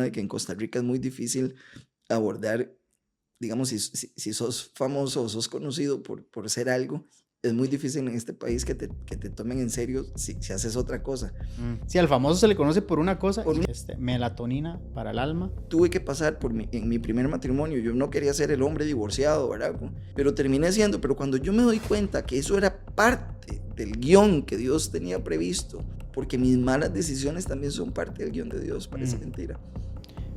de que en Costa Rica es muy difícil abordar, digamos, si sos famoso o sos conocido por ser algo, es muy difícil en este país que te tomen en serio si haces otra cosa. Sí, al famoso se le conoce por una cosa, Por melatonina para el alma. Tuve que pasar en mi primer matrimonio. Yo no quería ser el hombre divorciado, ¿verdad? Pero terminé siendo. Pero cuando yo me doy cuenta que eso era parte del guión que Dios tenía previsto, porque mis malas decisiones también son parte del guión de Dios, parece mentira.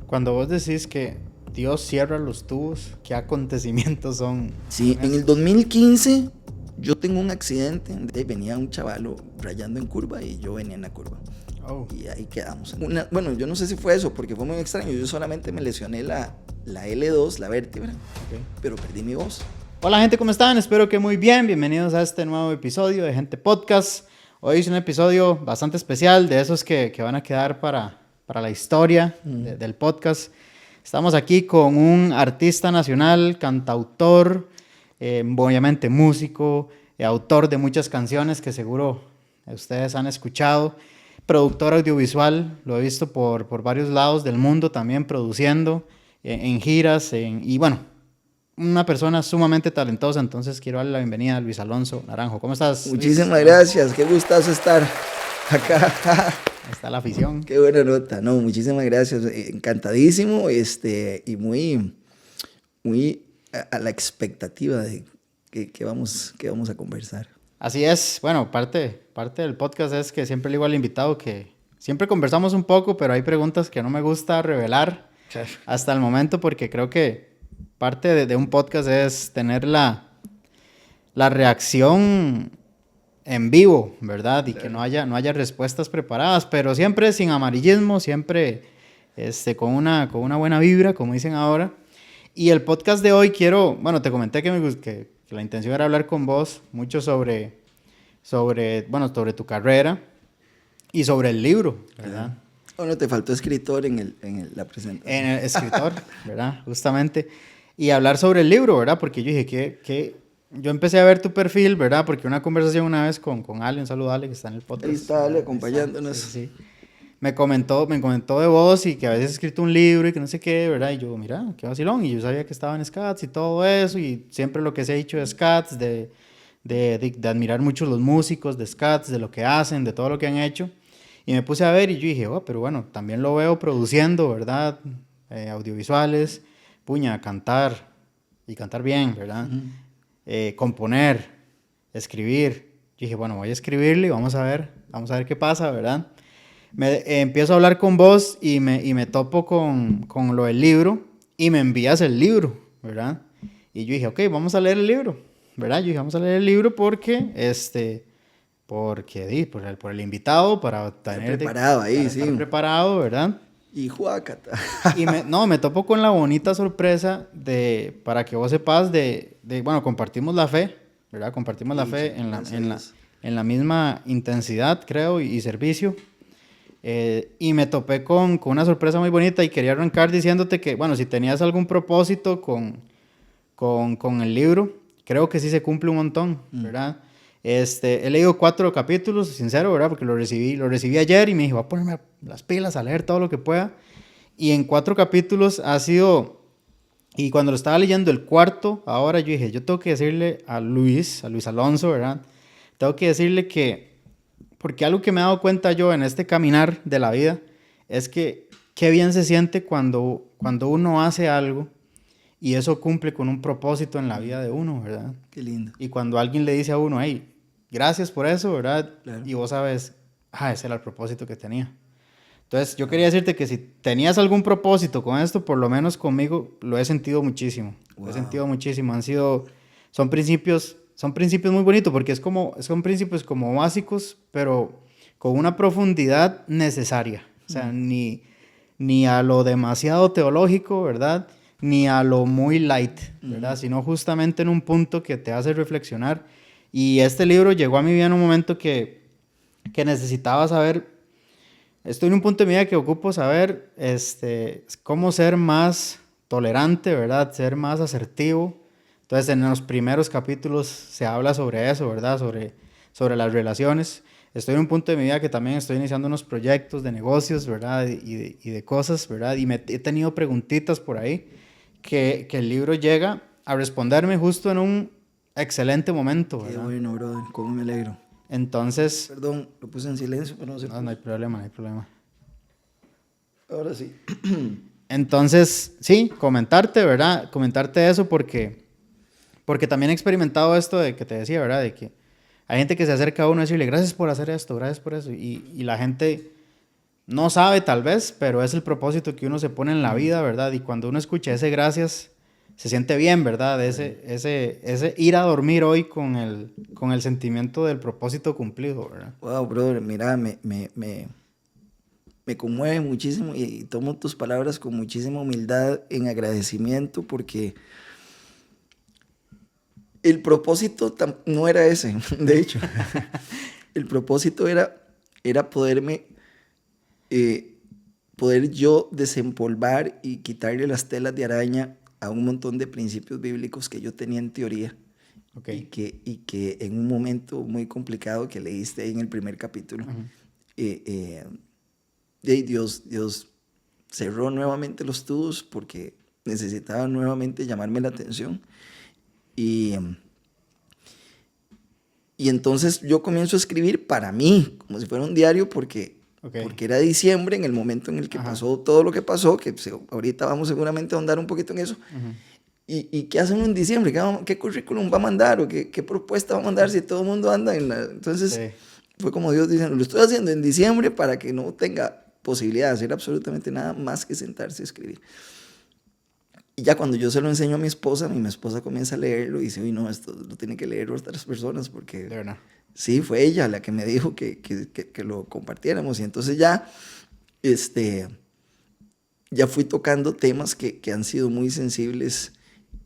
Cuando vos decís que Dios cierra los tubos, ¿qué acontecimientos son? Sí, en el 2015 yo tengo un accidente. Venía un chavalo rayando en curva y yo venía en la curva. Oh. Y ahí quedamos. Bueno, yo no sé si fue eso, porque fue muy extraño. Yo solamente me lesioné la L2, la vértebra, pero perdí mi voz. Hola gente, ¿cómo están? Espero que muy bien. Bienvenidos a este nuevo episodio de Gente Podcast. Hoy es un episodio bastante especial, de esos que van a quedar para la historia del podcast. Estamos aquí con un artista nacional, cantautor, obviamente músico, autor de muchas canciones que seguro ustedes han escuchado. Productor audiovisual, lo he visto por varios lados del mundo también produciendo, en giras, y bueno, una persona sumamente talentosa. Entonces quiero darle la bienvenida a Luis Alonso Naranjo. ¿Cómo estás, Luis? Muchísimas gracias, qué gustazo estar acá. Ahí está la afición. Qué buena nota, no, muchísimas gracias, encantadísimo, y muy a la expectativa de que vamos a conversar. Así es, bueno, parte del podcast es que siempre le digo al invitado que siempre conversamos un poco, pero hay preguntas que no me gusta revelar hasta el momento, porque creo que parte de un podcast es tener la reacción en vivo, ¿verdad? Y que no haya respuestas preparadas, pero siempre sin amarillismo, siempre con una buena vibra, como dicen ahora. Y el podcast de hoy te comenté que la intención era hablar con vos mucho sobre tu carrera y sobre el libro, ¿verdad? Bueno, te faltó escritor en la presentación. En el escritor, ¿verdad? Justamente. Y hablar sobre el libro, ¿verdad? Porque yo dije que yo empecé a ver tu perfil, ¿verdad? Porque una conversación una vez con Ale, un saludo a Ale que está en el podcast. Ahí está Ale acompañándonos. Sí. Me comentó de vos y que habías escrito un libro y que no sé qué, ¿verdad? Y yo, mira, qué vacilón. Y yo sabía que estaba en Scats y todo eso. Y siempre lo que se ha dicho de Scats, de admirar mucho los músicos de Scats, de lo que hacen, de todo lo que han hecho. Y me puse a ver y yo dije, pero bueno, también lo veo produciendo, ¿verdad? Audiovisuales, cantar y cantar bien, ¿verdad? Componer, escribir. Yo dije, bueno, voy a escribirle y vamos a ver qué pasa, ¿verdad? Empiezo a hablar con vos y me topo con lo del libro y me envías el libro, ¿verdad? Y yo dije, ok, vamos a leer el libro, ¿verdad? Yo dije, vamos a leer el libro porque por el invitado, para tener preparado ahí, para sí. estar preparado, ¿verdad? Y juácata. Y me topo con la bonita sorpresa para que vos sepas bueno, compartimos la fe, ¿verdad? Compartimos la fe en la misma intensidad, creo, y servicio. Y me topé con una sorpresa muy bonita y quería arrancar diciéndote que, bueno, si tenías algún propósito con el libro, creo que sí se cumple un montón, ¿verdad? He leído 4 capítulos, sincero, ¿verdad? Porque lo recibí ayer y me dije, voy a ponerme las pilas a leer todo lo que pueda. Y en 4 capítulos ha sido... Y cuando lo estaba leyendo el 4, ahora yo dije, yo tengo que decirle a Luis Alonso, ¿verdad? Tengo que decirle que... Porque algo que me he dado cuenta yo en este caminar de la vida es que qué bien se siente cuando uno hace algo y eso cumple con un propósito en la vida de uno, ¿verdad? Qué lindo. Y cuando alguien le dice a uno, hey, gracias por eso, ¿verdad? Claro. Y vos sabes, ese era el propósito que tenía. Entonces, yo quería decirte que si tenías algún propósito con esto, por lo menos conmigo, lo he sentido muchísimo. Wow. Lo he sentido muchísimo. Son principios muy bonitos porque son principios como básicos, pero con una profundidad necesaria. O sea, ni a lo demasiado teológico, ¿verdad? Ni a lo muy light, ¿verdad? Sino justamente en un punto que te hace reflexionar. Y este libro llegó a mi vida en un momento que necesitaba saber. Estoy en un punto de mi vida que ocupo saber cómo ser más tolerante, ¿verdad? Ser más asertivo. Entonces, en los primeros capítulos se habla sobre eso, ¿verdad? Sobre las relaciones. estoy en un punto de mi vida que también estoy iniciando unos proyectos de negocios, ¿verdad? Y de cosas, ¿verdad? Y he tenido preguntitas por ahí que el libro llega a responderme justo en un excelente momento, Qué ¿verdad? bueno, brother, cómo me alegro. Entonces, Perdón, lo puse en silencio, pero no sé. no hay problema, no hay problema. Ahora sí. Entonces, sí, comentarte, ¿verdad? Comentarte eso porque también he experimentado esto de que te decía, ¿verdad? De que hay gente que se acerca a uno a decirle, gracias por hacer esto, gracias por eso. Y la gente no sabe tal vez, pero es el propósito que uno se pone en la vida, ¿verdad? Y cuando uno escucha ese gracias, se siente bien, ¿verdad? Ese ir a dormir hoy con el sentimiento del propósito cumplido, ¿verdad? Wow, brother, mira, me conmueve muchísimo y tomo tus palabras con muchísima humildad en agradecimiento porque el propósito no era ese, de hecho. El propósito era poder yo desempolvar y quitarle las telas de araña a un montón de principios bíblicos que yo tenía en teoría. Okay. Y que en un momento muy complicado que leíste ahí en el primer capítulo, Dios cerró nuevamente los tubos porque necesitaba nuevamente llamarme la atención. Y entonces yo comienzo a escribir para mí, como si fuera un diario, porque era diciembre, en el momento en el que pasó todo lo que pasó, que ahorita vamos seguramente a ahondar un poquito en eso. ¿Y qué hacen en diciembre? ¿Qué currículum va a mandar? ¿O qué propuesta va a mandar si todo el mundo anda en la...? Entonces, fue como Dios diciendo, lo estoy haciendo en diciembre para que no tenga posibilidad de hacer absolutamente nada más que sentarse a escribir. Y ya cuando yo se lo enseño a mi esposa comienza a leerlo y dice, uy, no, esto lo tienen que leer otras personas porque... De verdad. Sí, fue ella la que me dijo que lo compartiéramos. Y entonces ya fui tocando temas que han sido muy sensibles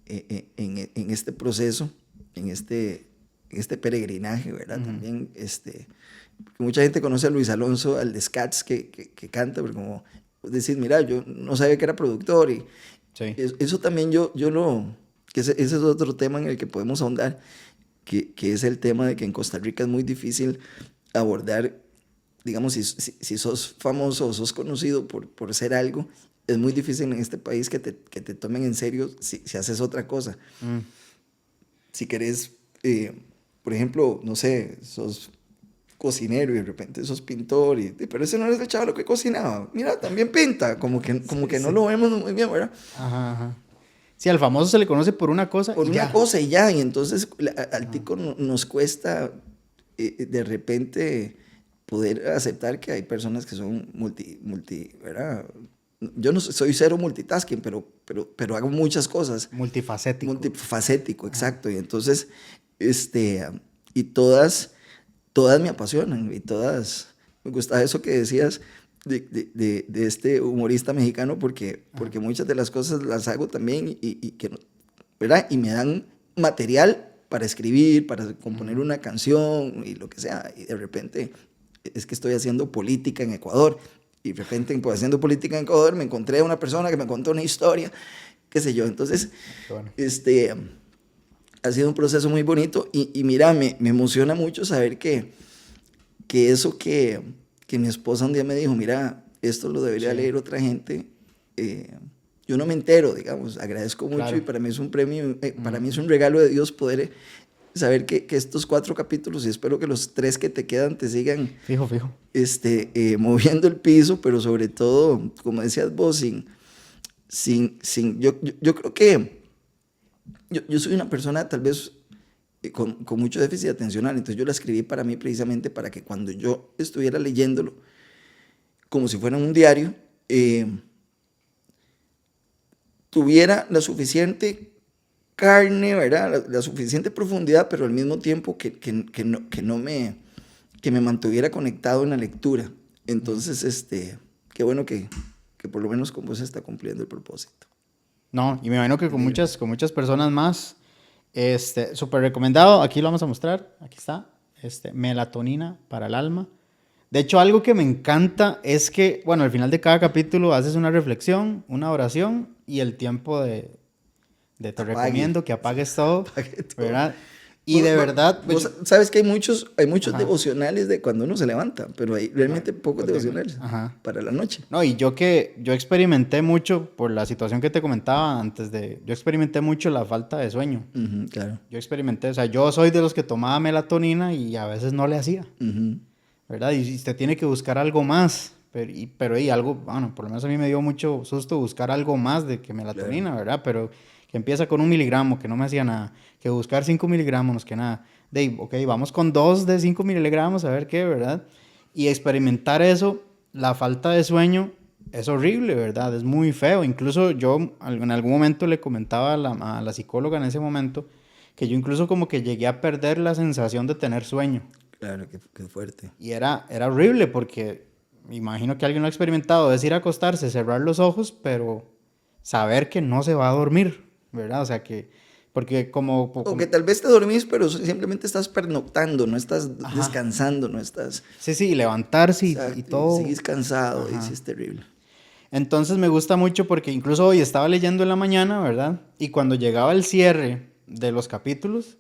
en este proceso, en este peregrinaje, ¿verdad? También, mucha gente conoce a Luis Alonso, al de Scats, que canta, pero como decir, mira, yo no sabía que era productor y sí. eso también ese es otro tema en el que podemos ahondar, que es el tema de que en Costa Rica es muy difícil abordar, digamos, si sos famoso o sos conocido por ser algo, es muy difícil en este país que te tomen en serio si haces otra cosa. Si querés, por ejemplo, no sé, sos cocinero y de repente sos pintor, pero ese no es el chaval que cocinaba. Mira, también pinta, como que no lo vemos muy bien, ¿verdad? Ajá. Sí, al famoso se le conoce por una cosa por una cosa y ya, y entonces al tico nos cuesta de repente poder aceptar que hay personas que son multi, ¿verdad? Yo no soy cero multitasking, pero hago muchas cosas. Multifacético, exacto. Y entonces, y todas me apasionan y todas, me gusta eso que decías de este humorista mexicano porque muchas de las cosas las hago también ¿verdad? Y me dan material para escribir, para componer una canción y lo que sea. Y de repente es que estoy haciendo política en Ecuador. Y de repente, pues, haciendo política en Ecuador, me encontré a una persona que me contó una historia, qué sé yo. Entonces, bueno, ha sido un proceso muy bonito. Y mira, me emociona mucho saber que eso que mi esposa un día me dijo, mira, esto lo debería leer otra gente. Yo no me entero, digamos, agradezco mucho, claro. Y para mí es un premio, para mí es un regalo de Dios poder saber que estos 4 capítulos, y espero que los 3 que te quedan te sigan fijo. Moviendo el piso, pero sobre todo, como decías vos, yo creo que yo soy una persona tal vez con mucho déficit atencional, entonces yo la escribí para mí precisamente para que cuando yo estuviera leyéndolo, como si fuera un diario, tuviera la suficiente carne, ¿verdad? La suficiente profundidad, pero al mismo tiempo que me mantuviera conectado en la lectura. Entonces, qué bueno que por lo menos con vos se está cumpliendo el propósito. No, y me imagino que con muchas personas más. Súper recomendado, aquí lo vamos a mostrar, aquí está, melatonina para el alma. De hecho, algo que me encanta es que, bueno, al final de cada capítulo haces una reflexión, una oración y el tiempo de te recomiendo que apagues todo, ¿verdad? Y de verdad... Vos sabes que hay muchos Ajá. devocionales de cuando uno se levanta, pero hay realmente pocos devocionales Ajá. para la noche. No, y yo experimenté mucho, por la situación que te comentaba antes yo experimenté mucho la falta de sueño. Ujú, claro. Yo experimenté, o sea, yo soy de los que tomaba melatonina y a veces no le hacía, Ujú, ¿verdad? Y usted tiene que buscar algo más, pero y algo, bueno, por lo menos a mí me dio mucho susto buscar algo más de que claro. melatonina, ¿verdad? Pero que empieza con 1 miligramo, que no me hacía nada, que buscar 5 miligramos, que nada. Ok, vamos con 2 de 5 miligramos, a ver qué, ¿verdad? Y experimentar eso, la falta de sueño, es horrible, ¿verdad? Es muy feo. Incluso yo en algún momento le comentaba a la psicóloga en ese momento que yo incluso como que llegué a perder la sensación de tener sueño. Claro, qué fuerte. Y era horrible porque me imagino que alguien lo ha experimentado, es ir a acostarse, cerrar los ojos, pero saber que no se va a dormir, ¿verdad? O sea que, porque O que tal vez te dormís, pero simplemente estás pernoctando, no estás ajá, descansando, no estás... sí, sí, levantarse y Exacto, y todo, seguís cansado y sí ajá. es terrible. Entonces me gusta mucho porque incluso hoy estaba leyendo en la mañana, ¿verdad? Y cuando llegaba el cierre de los capítulos,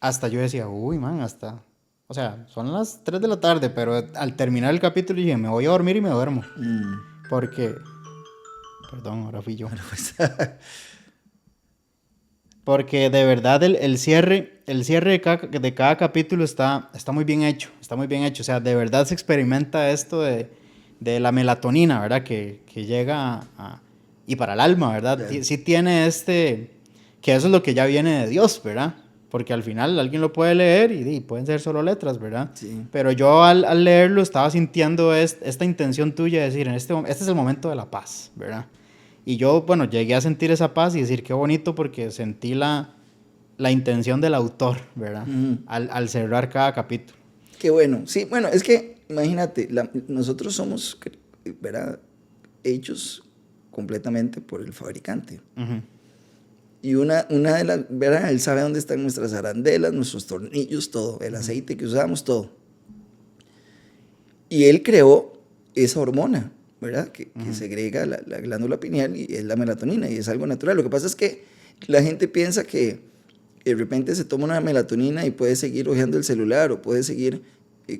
hasta yo decía, uy, man, hasta... O sea, son las 3 de la tarde, pero al terminar el capítulo dije, me voy a dormir y me duermo. Mm, Porque, perdón, ahora fui yo. bueno, pues, Porque de verdad el cierre de cada capítulo está muy bien hecho, está muy bien hecho. O sea, de verdad se experimenta esto de la melatonina, ¿verdad? Que llega y para el alma, ¿verdad? claro, Sí tiene que eso es lo que ya viene de Dios, ¿verdad? Porque al final alguien lo puede leer y pueden ser solo letras, ¿verdad? sí. Pero yo al leerlo estaba sintiendo esta intención tuya de decir, este es el momento de la paz, ¿verdad? Y yo, bueno, llegué a sentir esa paz y decir qué bonito porque sentí la intención del autor, ¿verdad? Ujú. Al cerrar cada capítulo. Qué bueno. Sí, bueno, es que imagínate, nosotros somos, ¿verdad? Hechos completamente por el fabricante. Ujú, Y una de las, ¿verdad? Él sabe dónde están nuestras arandelas, nuestros tornillos, todo, el ujú, aceite que usamos, todo. Y él creó esa hormona, ¿verdad? Que ujú. segrega la glándula pineal y es la melatonina y es algo natural. Lo que pasa es que la gente piensa que de repente se toma una melatonina y puede seguir hojeando el celular o puede seguir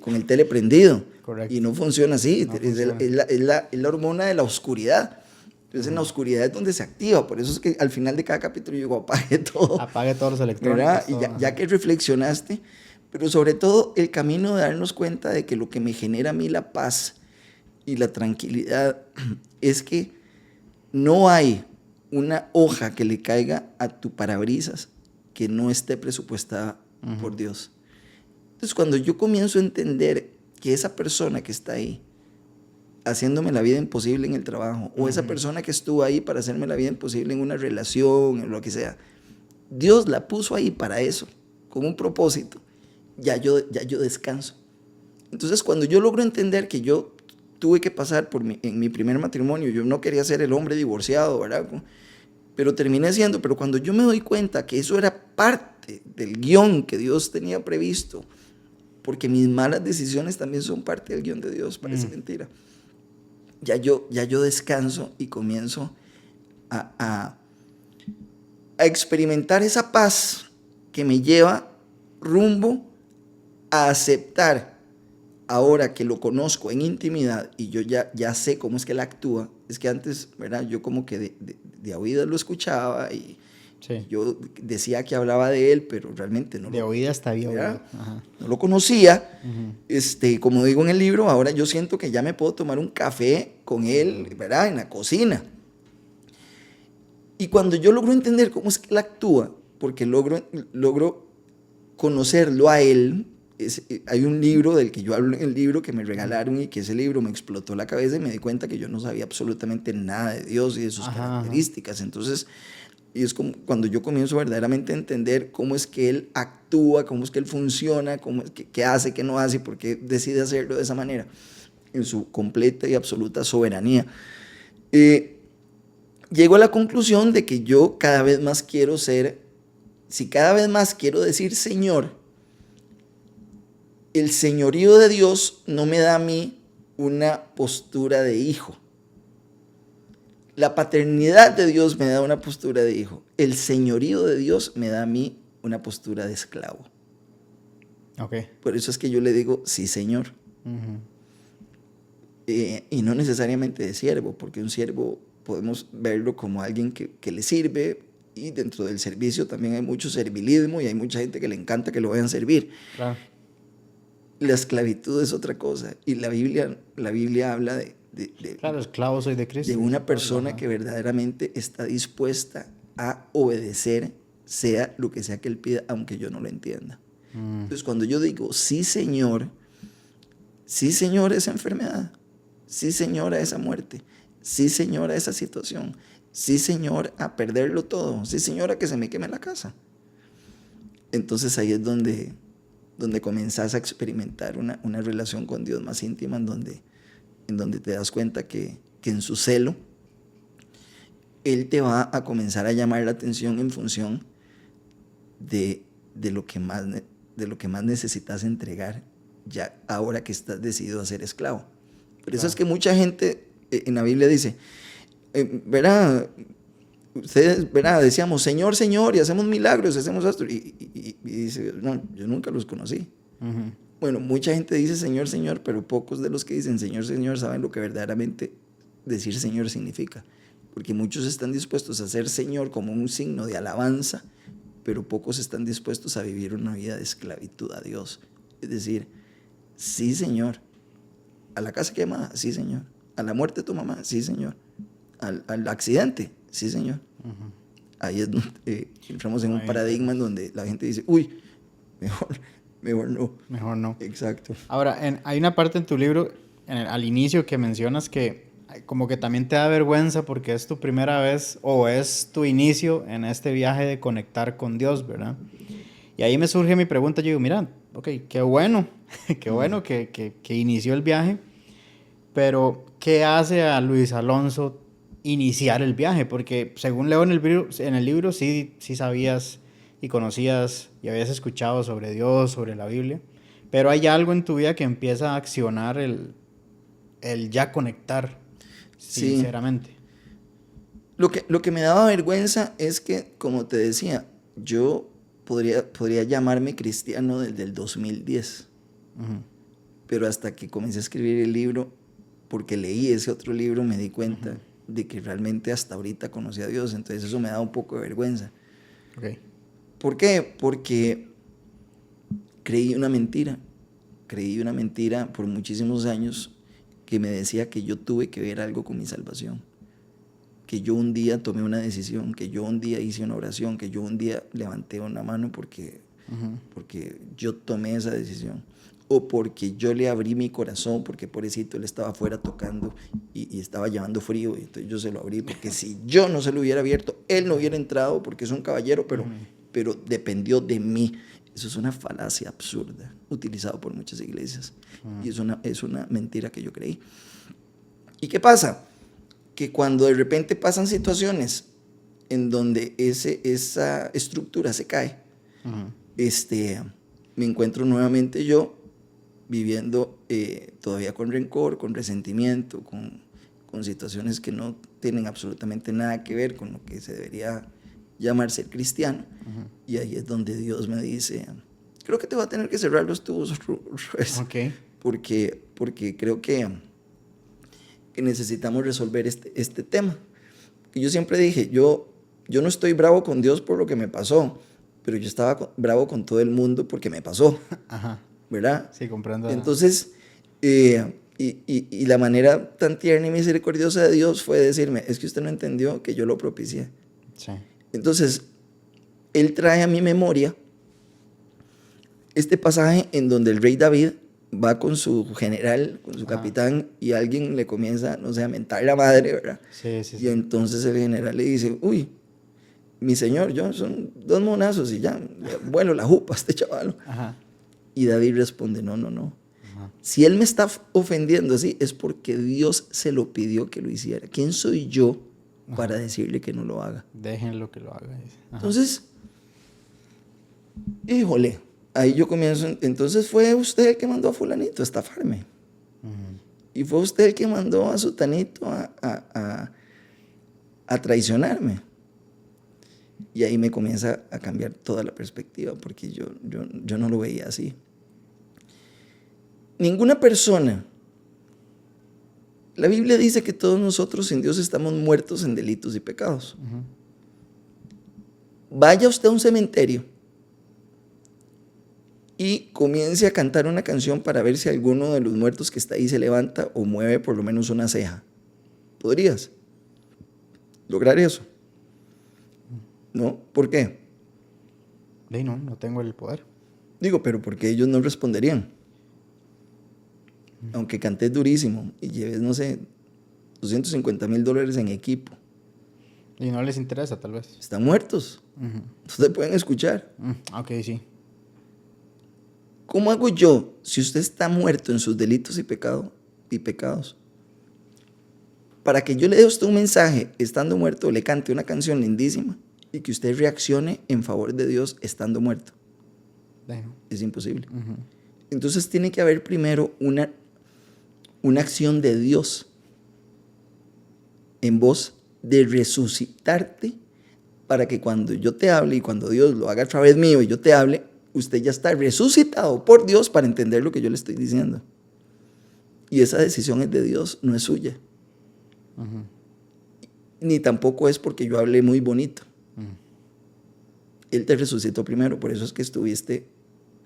con el tele prendido. Y Correcto. no funciona así. No Es, funciona. es la hormona de la oscuridad. Entonces en la Ujú. oscuridad es donde se activa. Por eso es que al final de cada capítulo yo digo, apague todo, Apague todos los ¿verdad? electrónicos, Y todo. ya Ajá. que reflexionaste, pero sobre todo el camino de darnos cuenta de que lo que me genera a mí la paz y la tranquilidad es que no hay una hoja que le caiga a tu parabrisas que no esté presupuestada por Ujú, Dios. Entonces, cuando yo comienzo a entender que esa persona que está ahí haciéndome la vida imposible en el trabajo, o esa ujú, persona que estuvo ahí para hacerme la vida imposible en una relación, en lo que sea, Dios la puso ahí para eso, con un propósito, ya yo descanso. Entonces, cuando yo logro entender que yo tuve que pasar en mi primer matrimonio, yo no quería ser el hombre divorciado, ¿verdad? Pero terminé siendo, pero cuando yo me doy cuenta que eso era parte del guión que Dios tenía previsto, porque mis malas decisiones también son parte del guión de Dios, parece mm, mentira, ya yo descanso y comienzo a, a, a experimentar esa paz que me lleva rumbo a aceptar, ahora que lo conozco en intimidad y yo ya sé cómo es que él actúa. Es que antes, ¿verdad? Yo como que de oídas lo escuchaba y sí. yo decía que hablaba de él, pero realmente no De lo, oídas te había oído. ¿verdad? Ajá. No lo conocía. Ujú, Como digo en el libro, ahora yo siento que ya me puedo tomar un café con él, ¿verdad? En la cocina. Y cuando yo logro entender cómo es que él actúa, porque logro conocerlo a él, hay un libro del que yo hablo en el libro que me ujú. regalaron y que ese libro me explotó la cabeza y me di cuenta que yo no sabía absolutamente nada de Dios y de sus Ajá, ajá. características. Entonces, y es como cuando yo comienzo verdaderamente a entender cómo es que él actúa, cómo es que él funciona, cómo es qué hace, qué no hace, por qué decide hacerlo de esa manera, en su completa y absoluta soberanía. Eh, Llego a la conclusión de que yo cada vez más quiero ser, si cada vez más quiero decir Señor, el señorío de Dios no me da a mí una postura de hijo. La paternidad de Dios me da una postura de hijo. El señorío de Dios me da a mí una postura de esclavo. Okay. Por eso es que yo le digo, sí, Señor. Uh-huh. Y no necesariamente de siervo, porque un siervo podemos verlo como alguien que le sirve, y dentro del servicio también hay mucho servilismo y hay mucha gente que le encanta que lo vayan a servir. Claro. La esclavitud es otra cosa, y la Biblia habla Claro, esclavo soy de Cristo. de una persona que verdaderamente está dispuesta a obedecer, sea lo que sea que él pida, aunque yo no lo entienda. Entonces, cuando yo digo, sí, Señor, esa enfermedad, sí, Señor, a esa muerte, sí, Señor, a esa situación, sí, Señor, a perderlo todo, sí, Señor, a que se me queme la casa. Entonces ahí es donde comenzás a experimentar una relación con Dios más íntima, en donde te das cuenta que en su celo Él te va a comenzar a llamar la atención en función de lo que más necesitas entregar, ya ahora que estás decidido a ser esclavo. Por eso es que mucha gente en la Biblia dice, ¿verdad? Ustedes, ¿verdad? Decíamos, Señor, Señor, y hacemos milagros, hacemos esto. Y dice, no, yo nunca los conocí. Uh-huh. Bueno, mucha gente dice Señor, Señor, pero pocos de los que dicen Señor, Señor saben lo que verdaderamente decir Señor significa. Porque muchos están dispuestos a ser Señor como un signo de alabanza, pero pocos están dispuestos a vivir una vida de esclavitud a Dios. Es decir, sí, Señor. A la casa quemada, sí, Señor. A la muerte de tu mamá, sí, Señor. Al accidente, sí, Señor. Uh-huh. Ahí es donde entramos en un paradigma en donde la gente dice, uy, mejor no. Mejor no. Exacto. Ahora, hay una parte en tu libro, al inicio, que mencionas que como que también te da vergüenza porque es tu primera vez o es tu inicio en este viaje de conectar con Dios, ¿verdad? Y ahí me surge mi pregunta, yo digo, mira, ok, qué bueno, qué bueno que inició el viaje, pero ¿qué hace a Luis Alonso iniciar el viaje? Porque según leo en el libro sí sabías y conocías y habías escuchado sobre Dios, sobre la Biblia, pero hay algo en tu vida que empieza a accionar el ya conectar, sinceramente. Sí. Lo que me daba vergüenza es que, como te decía, yo podría llamarme cristiano desde el 2010. Uh-huh. Pero hasta que comencé a escribir el libro, porque leí ese otro libro, me di cuenta uh-huh. de que realmente hasta ahorita conocí a Dios. Entonces eso me da un poco de vergüenza. Okay. ¿Por qué? Porque creí una mentira por muchísimos años que me decía que yo tuve que ver algo con mi salvación, que yo un día tomé una decisión, que yo un día hice una oración, que yo un día levanté una mano porque yo tomé esa decisión, o porque yo le abrí mi corazón, porque pobrecito él estaba afuera tocando y estaba llevando frío, y entonces yo se lo abrí, porque si yo no se lo hubiera abierto, él no hubiera entrado, porque es un caballero, pero dependió de mí. Eso es una falacia absurda, utilizada por muchas iglesias. Y es una mentira que yo creí. ¿Y qué pasa? Que cuando de repente pasan situaciones en donde esa estructura se cae, me encuentro nuevamente yo viviendo todavía con rencor, con resentimiento, con situaciones que no tienen absolutamente nada que ver con lo que se debería llamar ser cristiano. Y ahí es donde Dios me dice, creo que te va a tener que cerrar los tubos, okay. porque creo que necesitamos resolver este tema. Y yo siempre dije, yo no estoy bravo con Dios por lo que me pasó, pero yo estaba bravo con todo el mundo porque me pasó. Ajá. ¿Verdad? Sí, comprendo. Entonces, y la manera tan tierna y misericordiosa de Dios fue decirme, es que usted no entendió que yo lo propicié. Sí. Entonces, Él trae a mi memoria este pasaje en donde el rey David va con su general, con su capitán, y alguien le comienza, no sé, a mentar la madre, ¿verdad? Sí. Y entonces el general le dice, uy, mi señor, yo son 2 monazos y ya, vuelo la jupa este chaval. Ajá. Y David responde, no. Ajá. Si él me está ofendiendo así, es porque Dios se lo pidió que lo hiciera. ¿Quién soy yo para decirle que no lo haga? Déjenlo que lo haga. Ajá. Entonces, híjole, ahí yo comienzo. Entonces fue usted el que mandó a fulanito a estafarme. Y fue usted el que mandó a sutanito a traicionarme. Y ahí me comienza a cambiar toda la perspectiva, porque yo no lo veía así. Ninguna persona, la Biblia dice que todos nosotros en Dios estamos muertos en delitos y pecados. Vaya usted a un cementerio y comience a cantar una canción para ver si alguno de los muertos que está ahí se levanta o mueve por lo menos una ceja. ¿Podrías lograr eso? ¿No? ¿Por qué? No tengo el poder. Digo, pero porque ellos no responderían. Aunque cantes durísimo y lleves, no sé, $250,000 en equipo. Y no les interesa, tal vez. Están muertos. No te pueden escuchar. Ok, sí. ¿Cómo hago yo si usted está muerto en sus delitos y pecados? Para que yo le dé a usted un mensaje estando muerto, le cante una canción lindísima y que usted reaccione en favor de Dios estando muerto. Es imposible. Entonces tiene que haber primero una acción de Dios en vos de resucitarte para que cuando yo te hable y cuando Dios lo haga a través mío y yo te hable, usted ya está resucitado por Dios para entender lo que yo le estoy diciendo. Y esa decisión es de Dios, no es suya. Ni tampoco es porque yo hablé muy bonito. Él te resucitó primero, por eso es que estuviste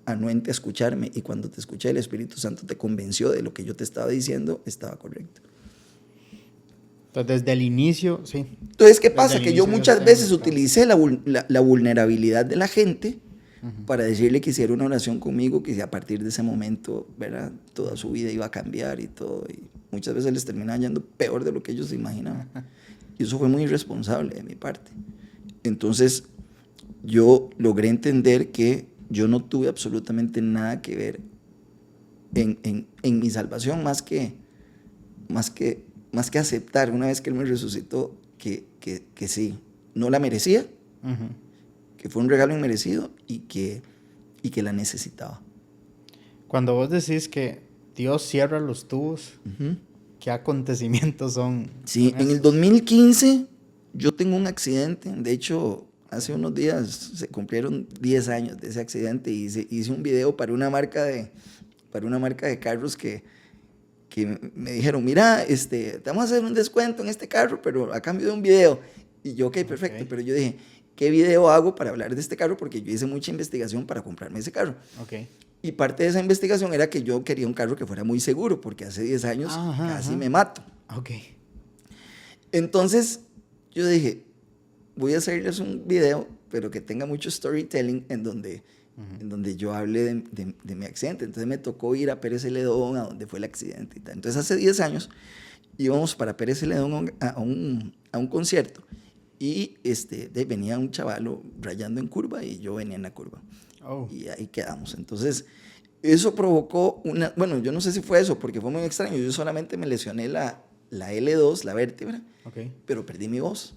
anuente a escucharme, y cuando te escuché el Espíritu Santo te convenció de lo que yo te estaba diciendo estaba correcto. Entonces desde el inicio, sí. Entonces, ¿qué pasa? Que yo muchas veces utilicé la vulnerabilidad de la gente para decirle que hiciera una oración conmigo, que a partir de ese momento, ¿verdad?, toda su vida iba a cambiar y todo, y muchas veces les terminaba yendo peor de lo que ellos se imaginaban. Y eso fue muy irresponsable de mi parte. Entonces, yo logré entender que yo no tuve absolutamente nada que ver en mi salvación, más que aceptar, una vez que Él me resucitó, que sí, no la merecía, que fue un regalo inmerecido y que la necesitaba. Cuando vos decís que Dios cierra los tubos, ¿qué acontecimientos son? Sí, en el 2015 yo tengo un accidente. De hecho, hace unos días se cumplieron 10 años de ese accidente y hice un video para una marca de carros que me dijeron, mira, te vamos a hacer un descuento en este carro, pero a cambio de un video. Y yo, ok, perfecto. Pero yo dije, ¿qué video hago para hablar de este carro? Porque yo hice mucha investigación para comprarme ese carro. Y parte de esa investigación era que yo quería un carro que fuera muy seguro, porque hace 10 años casi me mato. Entonces, yo dije, voy a hacerles un video, pero que tenga mucho storytelling en donde yo hable de mi accidente. Entonces me tocó ir a Pérez Celedón, a donde fue el accidente y tal. Entonces hace 10 años íbamos para Pérez Celedón a un concierto y venía un chavalo rayando en curva y yo venía en la curva. Y ahí quedamos. Entonces eso provocó bueno, yo no sé si fue eso, porque fue muy extraño. Yo solamente me lesioné la L2, la vértebra, pero perdí mi voz.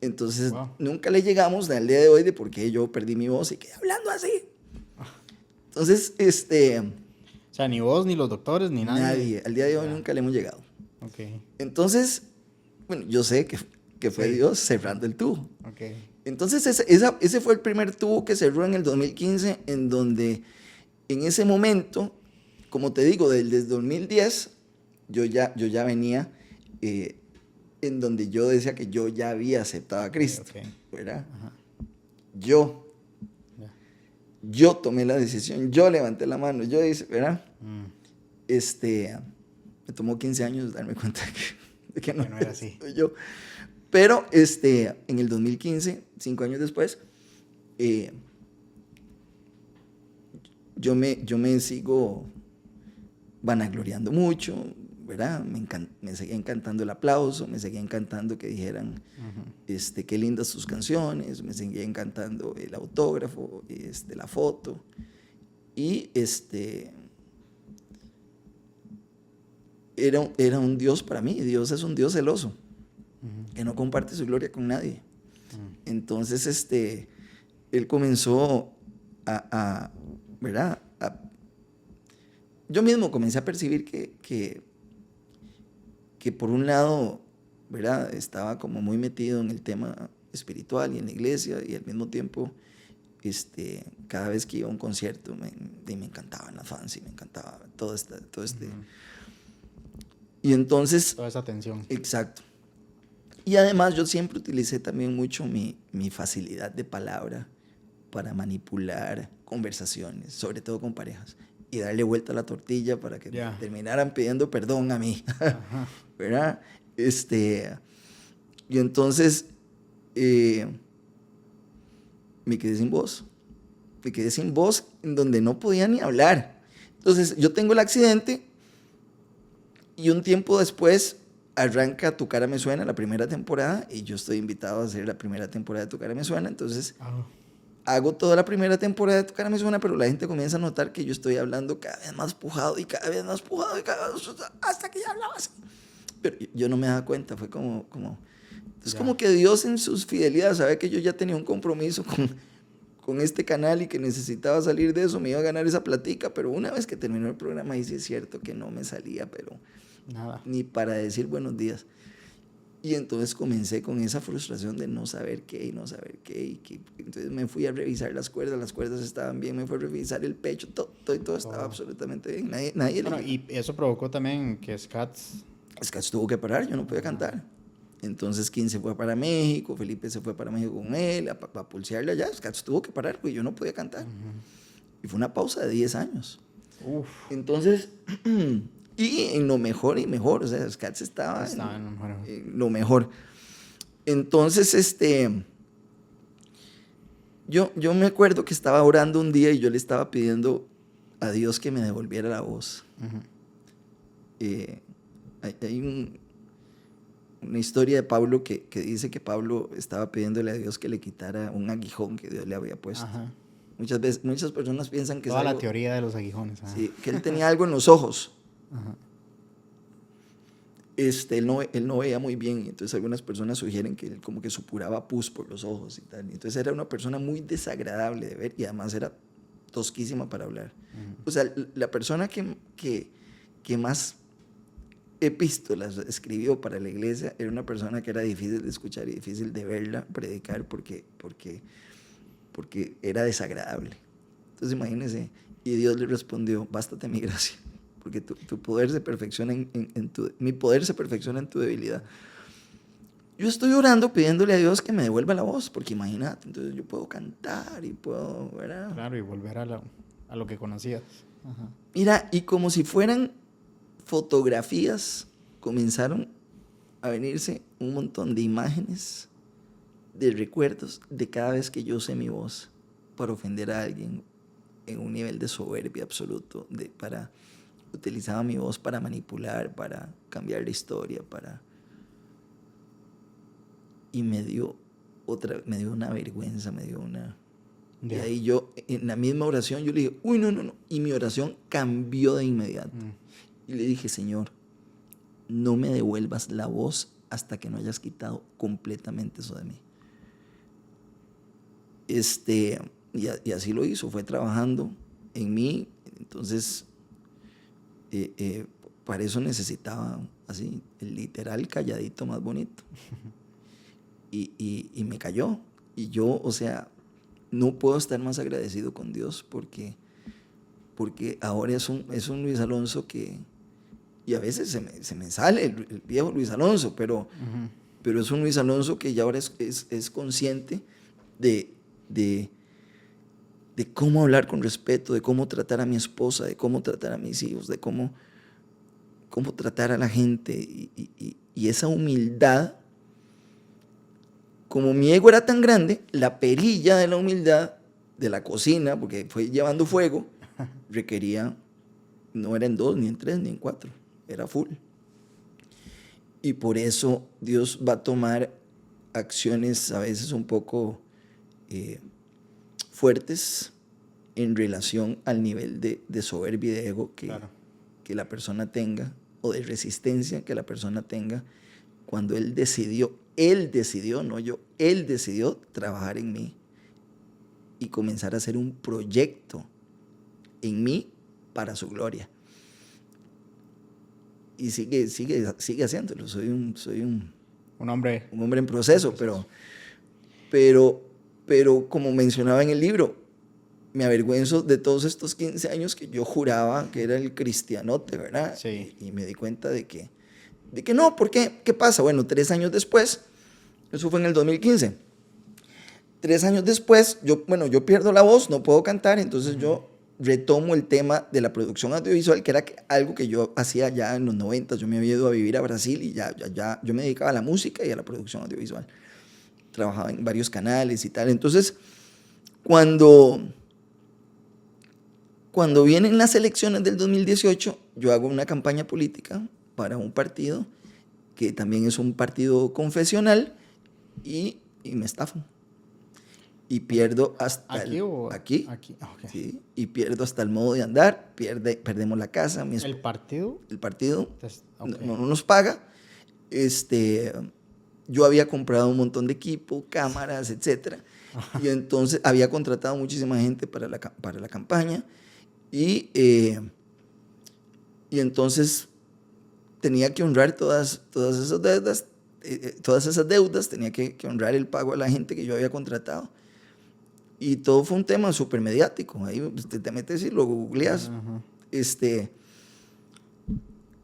Entonces, nunca le llegamos al día de hoy de por qué yo perdí mi voz y quedé hablando así. Entonces, o sea, ni vos, ni los doctores, ni nadie. Nadie. Al día de hoy nunca le hemos llegado. Entonces, bueno, yo sé que fue Dios cerrando el tubo. Entonces, ese fue el primer tubo que cerró en el 2015, en donde, en ese momento, como te digo, desde 2010, yo ya venía... en donde yo decía que yo ya había aceptado a Cristo, ¿verdad? Yo tomé la decisión, yo levanté la mano, yo hice, ¿verdad? Me tomó 15 años darme cuenta de que no era así. Yo. Pero en el 2015, 5 años después, yo me sigo vanagloriando mucho, ¿verdad? Me seguía encantando el aplauso, me seguía encantando que dijeran qué lindas sus canciones, me seguía encantando el autógrafo, la foto. Y era un Dios para mí. Dios es un Dios celoso, que no comparte su gloria con nadie. Entonces Él comenzó ¿verdad? Yo mismo comencé a percibir que por un lado, ¿verdad?, estaba como muy metido en el tema espiritual y en la iglesia, y al mismo tiempo, cada vez que iba a un concierto, me encantaban las fans y me encantaba todo este. Y entonces... Toda esa atención. Exacto. Y además yo siempre utilicé también mucho mi facilidad de palabra para manipular conversaciones, sobre todo con parejas, y darle vuelta a la tortilla para que me terminaran pidiendo perdón a mí. ¿Verdad? Y entonces me quedé sin voz. Me quedé sin voz en donde no podía ni hablar. Entonces yo tengo el accidente y un tiempo después arranca Tu Cara Me Suena, la primera temporada, y yo estoy invitado a hacer la primera temporada de Tu Cara Me Suena. Entonces hago toda la primera temporada de Tu Cara Me Suena, pero la gente comienza a notar que yo estoy hablando cada vez más pujado y cada vez más pujado y cada vez hasta que ya hablaba así. Pero yo no me daba cuenta, fue como es como que Dios en sus fidelidades sabe que yo ya tenía un compromiso con este canal y que necesitaba salir de eso, me iba a ganar esa platica, pero una vez que terminó el programa, ahí sí es cierto que no me salía, pero nada, ni para decir buenos días. Y entonces comencé con esa frustración de no saber qué y no saber qué. Entonces me fui a revisar las cuerdas estaban bien, me fui a revisar el pecho, todo estaba absolutamente bien. Nadie bueno, y eso provocó también que Scats tuvo que parar, yo no podía cantar. Entonces, Kim se fue para México, Felipe se fue para México con él, a pulsearle allá. Scats tuvo que parar, porque yo no podía cantar. Y fue una pausa de 10 años. Entonces, y en lo mejor y mejor, o sea, Scats estaba en lo mejor. Entonces, yo me acuerdo que estaba orando un día y yo le estaba pidiendo a Dios que me devolviera la voz. Hay una historia de Pablo que dice que Pablo estaba pidiéndole a Dios que le quitara un aguijón que Dios le había puesto. Muchas personas piensan que toda es algo, la teoría de los aguijones. Sí, que él tenía algo en los ojos. Él no veía muy bien, entonces algunas personas sugieren que él como que supuraba pus por los ojos y tal. Entonces era una persona muy desagradable de ver y además era tosquísima para hablar. O sea, la persona que más epístolas escribió para la iglesia era una persona que era difícil de escuchar y difícil de verla predicar porque era desagradable. Entonces imagínense, y Dios le respondió: bástate mi gracia, porque tu poder se perfecciona mi poder se perfecciona en tu debilidad. Yo estoy orando pidiéndole a Dios que me devuelva la voz, porque imagínate, entonces yo puedo cantar y puedo, ¿verdad? Claro, y volver a lo que conocías. Mira, y como si fueran fotografías, comenzaron a venirse un montón de imágenes, de recuerdos de cada vez que yo usé mi voz para ofender a alguien en un nivel de soberbia absoluto, utilizaba mi voz para manipular, para cambiar la historia, y me dio una vergüenza, y ahí yo, en la misma oración, yo le dije: uy, no, y mi oración cambió de inmediato. Y le dije: Señor, no me devuelvas la voz hasta que no hayas quitado completamente eso de mí. Y así lo hizo, fue trabajando en mí. Entonces, para eso necesitaba así, el literal calladito más bonito. Y me cayó. Y yo, o sea, no puedo estar más agradecido con Dios porque ahora es un Luis Alonso que, y a veces se me sale el viejo Luis Alonso, pero es un Luis Alonso que ya ahora es consciente de cómo hablar con respeto, de cómo tratar a mi esposa, de cómo tratar a mis hijos, de cómo tratar a la gente, y esa humildad. Como mi ego era tan grande, la perilla de la humildad de la cocina, porque fue llevando fuego, requería, no era en 2, ni en 3, ni en 4, era full. Y por eso Dios va a tomar acciones a veces un poco fuertes en relación al nivel de soberbia y de ego que la persona tenga, o de resistencia que la persona tenga, cuando Él decidió, no yo, Él decidió trabajar en mí y comenzar a hacer un proyecto en mí para su gloria. Y sigue haciéndolo. Soy un hombre en proceso, pero como mencionaba en el libro, me avergüenzo de todos estos 15 años que yo juraba que era el cristianote, ¿verdad? Sí. Y me di cuenta de que no. ¿Por qué? ¿Qué pasa? Bueno, 3 años después, eso fue en el 2015. 3 años después, yo pierdo la voz, no puedo cantar, entonces yo retomo el tema de la producción audiovisual, que era algo que yo hacía ya en los 90. Yo me había ido a vivir a Brasil y ya yo me dedicaba a la música y a la producción audiovisual. Trabajaba en varios canales y tal. Entonces, cuando vienen las elecciones del 2018, yo hago una campaña política para un partido que también es un partido confesional y me estafan. Y pierdo hasta ¿Aquí o aquí. Aquí, okay. Sí, y pierdo hasta el modo de andar, perdemos la casa. ¿El partido? El partido Okay. no nos paga. Yo había comprado un montón de equipo, cámaras, etc. Y entonces había contratado muchísima gente para la campaña. Y entonces tenía que honrar todas esas deudas, tenía que honrar el pago a la gente que yo había contratado. Y todo fue un tema súper mediático. Ahí te metes y lo googleas.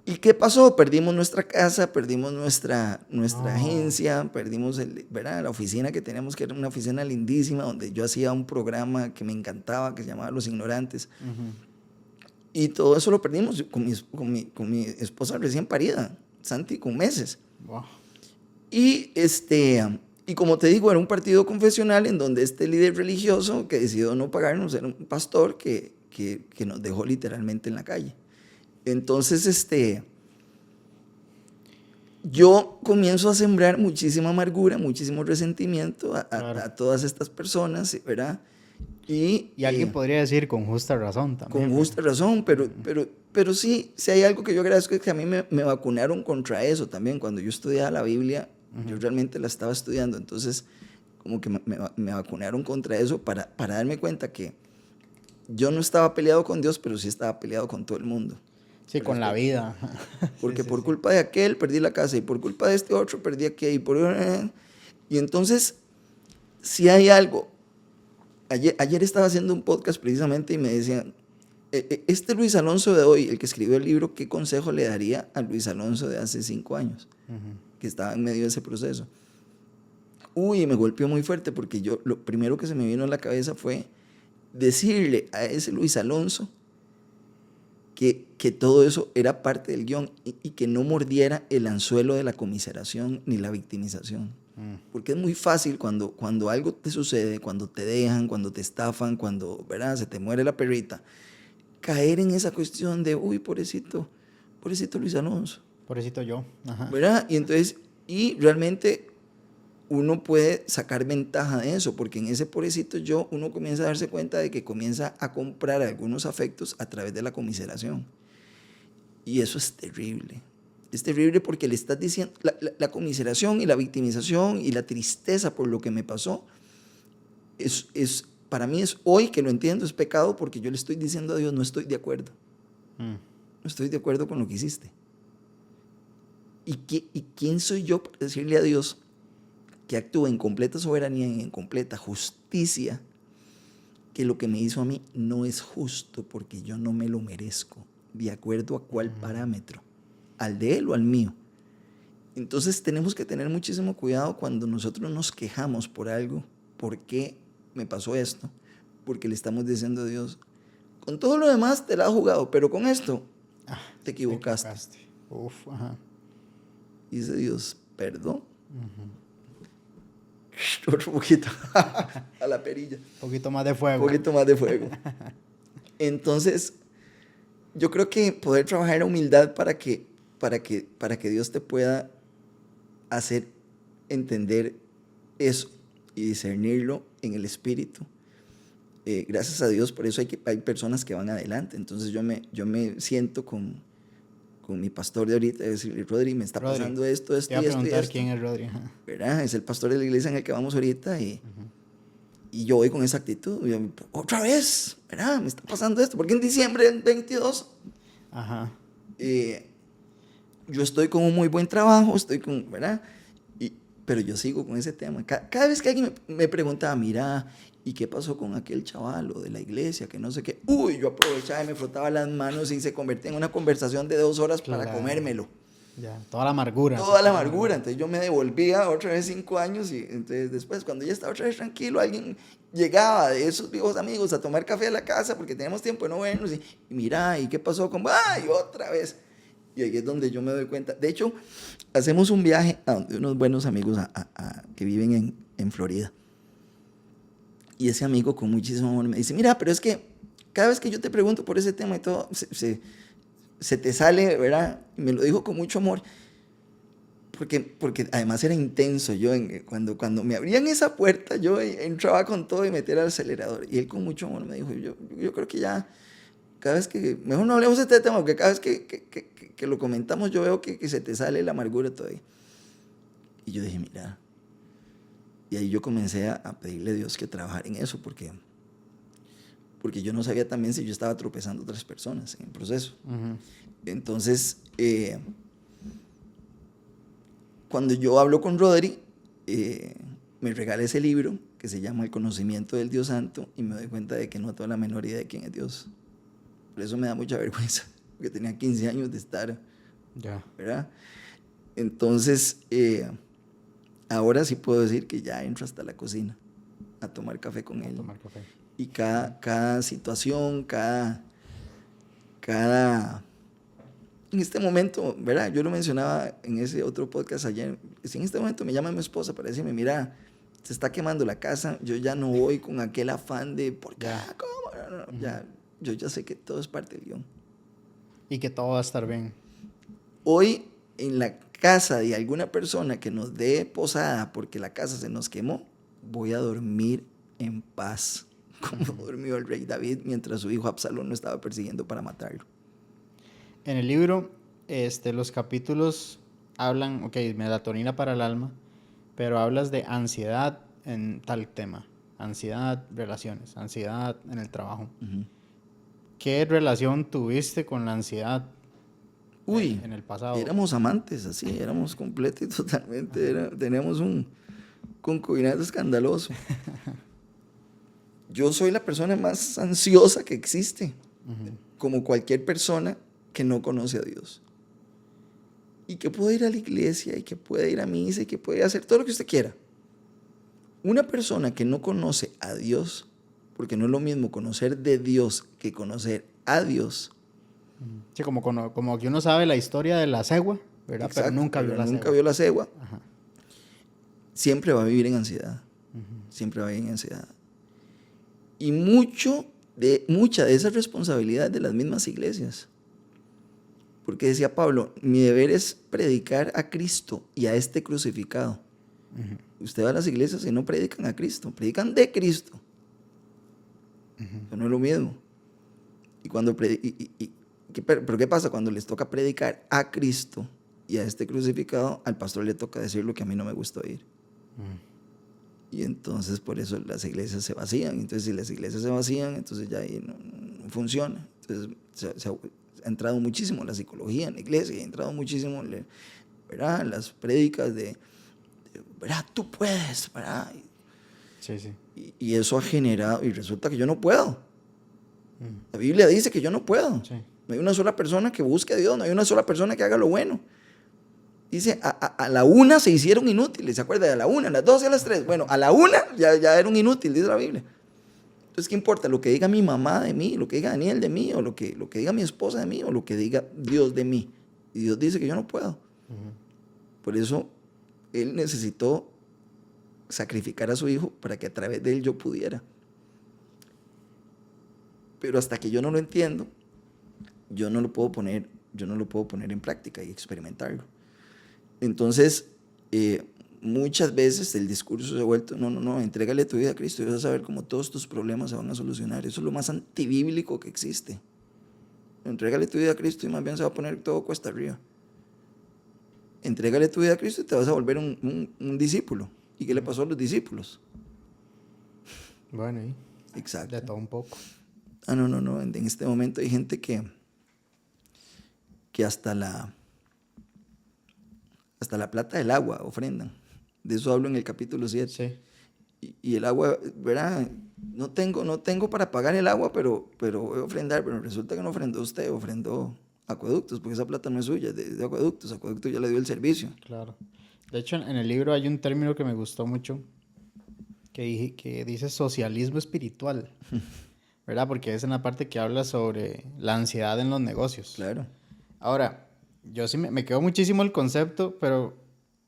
¿Y qué pasó? Perdimos nuestra casa, perdimos nuestra agencia, perdimos la oficina que teníamos, que era una oficina lindísima, donde yo hacía un programa que me encantaba, que se llamaba Los Ignorantes. Y todo eso lo perdimos con mi esposa recién parida, Santi, con meses. Wow. Y como te digo, era un partido confesional en donde este líder religioso que decidió no pagarnos era un pastor que nos dejó literalmente en la calle. Entonces, yo comienzo a sembrar muchísima amargura, muchísimo resentimiento a todas estas personas, ¿verdad? Y alguien podría decir con justa razón también. Con justa razón, pero sí hay algo que yo agradezco, es que a mí me vacunaron contra eso también. Cuando yo estudiaba la Biblia, yo realmente la estaba estudiando, entonces como que me vacunaron contra eso para darme cuenta que yo no estaba peleado con Dios, pero sí estaba peleado con todo el mundo. Sí, con la vida. Porque por culpa de aquel perdí la casa y por culpa de este otro perdí aquello. Y entonces, si hay algo. Ayer estaba haciendo un podcast precisamente y me decían, este Luis Alonso de hoy, el que escribió el libro, ¿qué consejo le daría a Luis Alonso de hace 5 años? Que estaba en medio de ese proceso. Me golpeó muy fuerte porque lo primero que se me vino a la cabeza fue decirle a ese Luis Alonso que todo eso era parte del guión y que no mordiera el anzuelo de la comiseración ni la victimización. Porque es muy fácil cuando algo te sucede, cuando te dejan, cuando te estafan, cuando, ¿verdad?, se te muere la perrita, caer en esa cuestión de, pobrecito Luis Alonso. Pobrecito yo. Ajá. ¿Verdad? Y realmente uno puede sacar ventaja de eso, porque en ese pobrecito yo uno comienza a darse cuenta de que comienza a comprar algunos afectos a través de la comiseración. Y eso es terrible. Es terrible porque le estás diciendo, la comiseración y la victimización y la tristeza por lo que me pasó, para mí hoy que lo entiendo, es pecado, porque yo le estoy diciendo a Dios, no estoy de acuerdo. No estoy de acuerdo con lo que hiciste. ¿Y quién soy yo para decirle a Dios que actúe en completa soberanía y en completa justicia, que lo que me hizo a mí no es justo porque yo no me lo merezco? ¿De acuerdo a cuál parámetro? ¿Al de él o al mío? Entonces tenemos que tener muchísimo cuidado cuando nosotros nos quejamos por algo. ¿Por qué me pasó esto? Porque le estamos diciendo a Dios, con todo lo demás te la has jugado, pero con esto te equivocaste. Uf, ajá. Dice Dios, perdón. Otro poquito a la perilla. Un poquito más de fuego. Un poquito más de fuego. Entonces, yo creo que poder trabajar en humildad para que Dios te pueda hacer entender eso y discernirlo en el espíritu. Gracias a Dios, por eso hay personas que van adelante. Entonces yo me siento con mi pastor de ahorita y decirle, Rodri, me está pasando esto y esto. Te voy a preguntar quién es Rodri. ¿Verdad? Es el pastor de la iglesia en el que vamos ahorita y yo voy con esa actitud. Y yo, otra vez, ¿verdad? Me está pasando esto. Porque en diciembre del 22 yo estoy con un muy buen trabajo, ¿verdad? Pero yo sigo con ese tema. Cada vez que alguien me preguntaba, mira, ¿y qué pasó con aquel chaval o de la iglesia? Que no sé qué. Uy, yo aprovechaba y me frotaba las manos y se convertía en una conversación de 2 horas para Claro. comérmelo. Ya, toda la amargura. Toda la amargura. Entonces yo me devolvía otra vez 5 años y entonces después, cuando ya estaba otra vez tranquilo, alguien llegaba de esos viejos amigos a tomar café a la casa porque teníamos tiempo de no vernos y mira, ¿y qué pasó con? ¡Ay, otra vez! Y ahí es donde yo me doy cuenta. De hecho, hacemos un viaje a donde unos buenos amigos que viven en Florida. Y ese amigo con muchísimo amor me dice, mira, pero es que cada vez que yo te pregunto por ese tema y todo, se te sale, ¿verdad? Y me lo dijo con mucho amor. Porque además era intenso. Cuando me abrían esa puerta, yo entraba con todo y metía el acelerador. Y él con mucho amor me dijo, yo creo que ya, cada vez que, mejor no hablemos de este tema, porque cada vez que lo comentamos yo veo que se te sale la amargura todavía. Y yo dije, mira. Y ahí yo comencé a pedirle a Dios que trabajara en eso, porque yo no sabía también si yo estaba tropezando a otras personas en el proceso. Uh-huh. Entonces, cuando yo hablo con Rodri, me regala ese libro que se llama El conocimiento del Dios Santo y me doy cuenta de que no tengo la menor idea de quién es Dios. Por eso me da mucha vergüenza, porque tenía 15 años de estar, ¿verdad? Entonces, ahora sí puedo decir que ya entro hasta la cocina a tomar café con él. Y cada situación, cada... En este momento, ¿verdad? Yo lo mencionaba en ese otro podcast ayer. Si en este momento me llama mi esposa para decirme, mira, se está quemando la casa, yo ya no voy con aquel afán de, ¿por qué? ¿Cómo? No, uh-huh. Yo ya sé que todo es parte del guión. Y que todo va a estar bien. Hoy, en la casa de alguna persona que nos dé posada porque la casa se nos quemó, voy a dormir en paz, como durmió el rey David mientras su hijo Absalón lo estaba persiguiendo para matarlo. En el libro, los capítulos hablan, melatonina para el alma, pero hablas de ansiedad en tal tema. Ansiedad, relaciones, ansiedad en el trabajo. Uh-huh. ¿Qué relación tuviste con la ansiedad en el pasado? Éramos amantes, así, éramos completos y totalmente. Teníamos un concubinato escandaloso. Yo soy la persona más ansiosa que existe, uh-huh. Como cualquier persona que no conoce a Dios. Y que puede ir a la iglesia, y que puede ir a misa, y que puede hacer todo lo que usted quiera. Una persona que no conoce a Dios, porque no es lo mismo conocer de Dios que conocer a Dios. Sí, como que uno sabe la historia de la cegua, ¿verdad? Exacto, pero nunca vio la cegua. Ajá. Siempre va a vivir en ansiedad. Uh-huh. Siempre va a vivir en ansiedad. Y mucha de esa responsabilidad de las mismas iglesias. Porque decía Pablo, mi deber es predicar a Cristo y a este crucificado. Uh-huh. Usted va a las iglesias y no predican a Cristo, predican de Cristo. Uh-huh. Eso no es lo mismo. Y cuando pero ¿qué pasa? Cuando les toca predicar a Cristo y a este crucificado, al pastor le toca decir lo que a mí no me gusta oír. Uh-huh. Y entonces por eso las iglesias se vacían. Entonces si las iglesias se vacían, entonces ya ahí no funciona. Entonces ha entrado muchísimo la psicología en la iglesia, ha entrado muchísimo, ¿verdad? Las prédicas de ¿verdad? Tú puedes, ¿verdad? Sí. Y eso ha generado, y resulta que yo no puedo. La Biblia dice que yo no puedo. Sí. No hay una sola persona que busque a Dios, no hay una sola persona que haga lo bueno. Dice, a la una se hicieron inútiles, ¿se acuerda? A la una, a las 2 y a las 3. Bueno, a la una ya era un inútil, dice la Biblia. Entonces, ¿qué importa? Lo que diga mi mamá de mí, lo que diga Daniel de mí, o lo que diga mi esposa de mí, o lo que diga Dios de mí. Y Dios dice que yo no puedo. Uh-huh. Por eso, Él necesitó sacrificar a su hijo para que a través de Él yo pudiera. Pero hasta que yo no lo entiendo, yo no lo puedo poner en práctica y experimentarlo. Entonces, muchas veces el discurso se ha vuelto, no, entrégale tu vida a Cristo y vas a saber cómo todos tus problemas se van a solucionar. Eso es lo más antibíblico que existe. Entrégale tu vida a Cristo y más bien se va a poner todo cuesta arriba. Entrégale tu vida a Cristo y te vas a volver un discípulo. ¿Y qué le pasó a los discípulos? Bueno, ¿y? Exacto. De todo un poco. No. En este momento hay gente que hasta la plata del agua ofrendan. De eso hablo en el capítulo 7. Sí. Y el agua, ¿verdad? No tengo para pagar el agua, pero voy a ofrendar. Pero resulta que no ofrendó usted, ofrendó Acueductos, porque esa plata no es suya, es de Acueductos. Acueductos ya le dio el servicio. Claro. De hecho, en el libro hay un término que me gustó mucho, que dice socialismo espiritual, ¿verdad? Porque es en la parte que habla sobre la ansiedad en los negocios. Claro. Ahora, yo sí me quedó muchísimo el concepto, pero,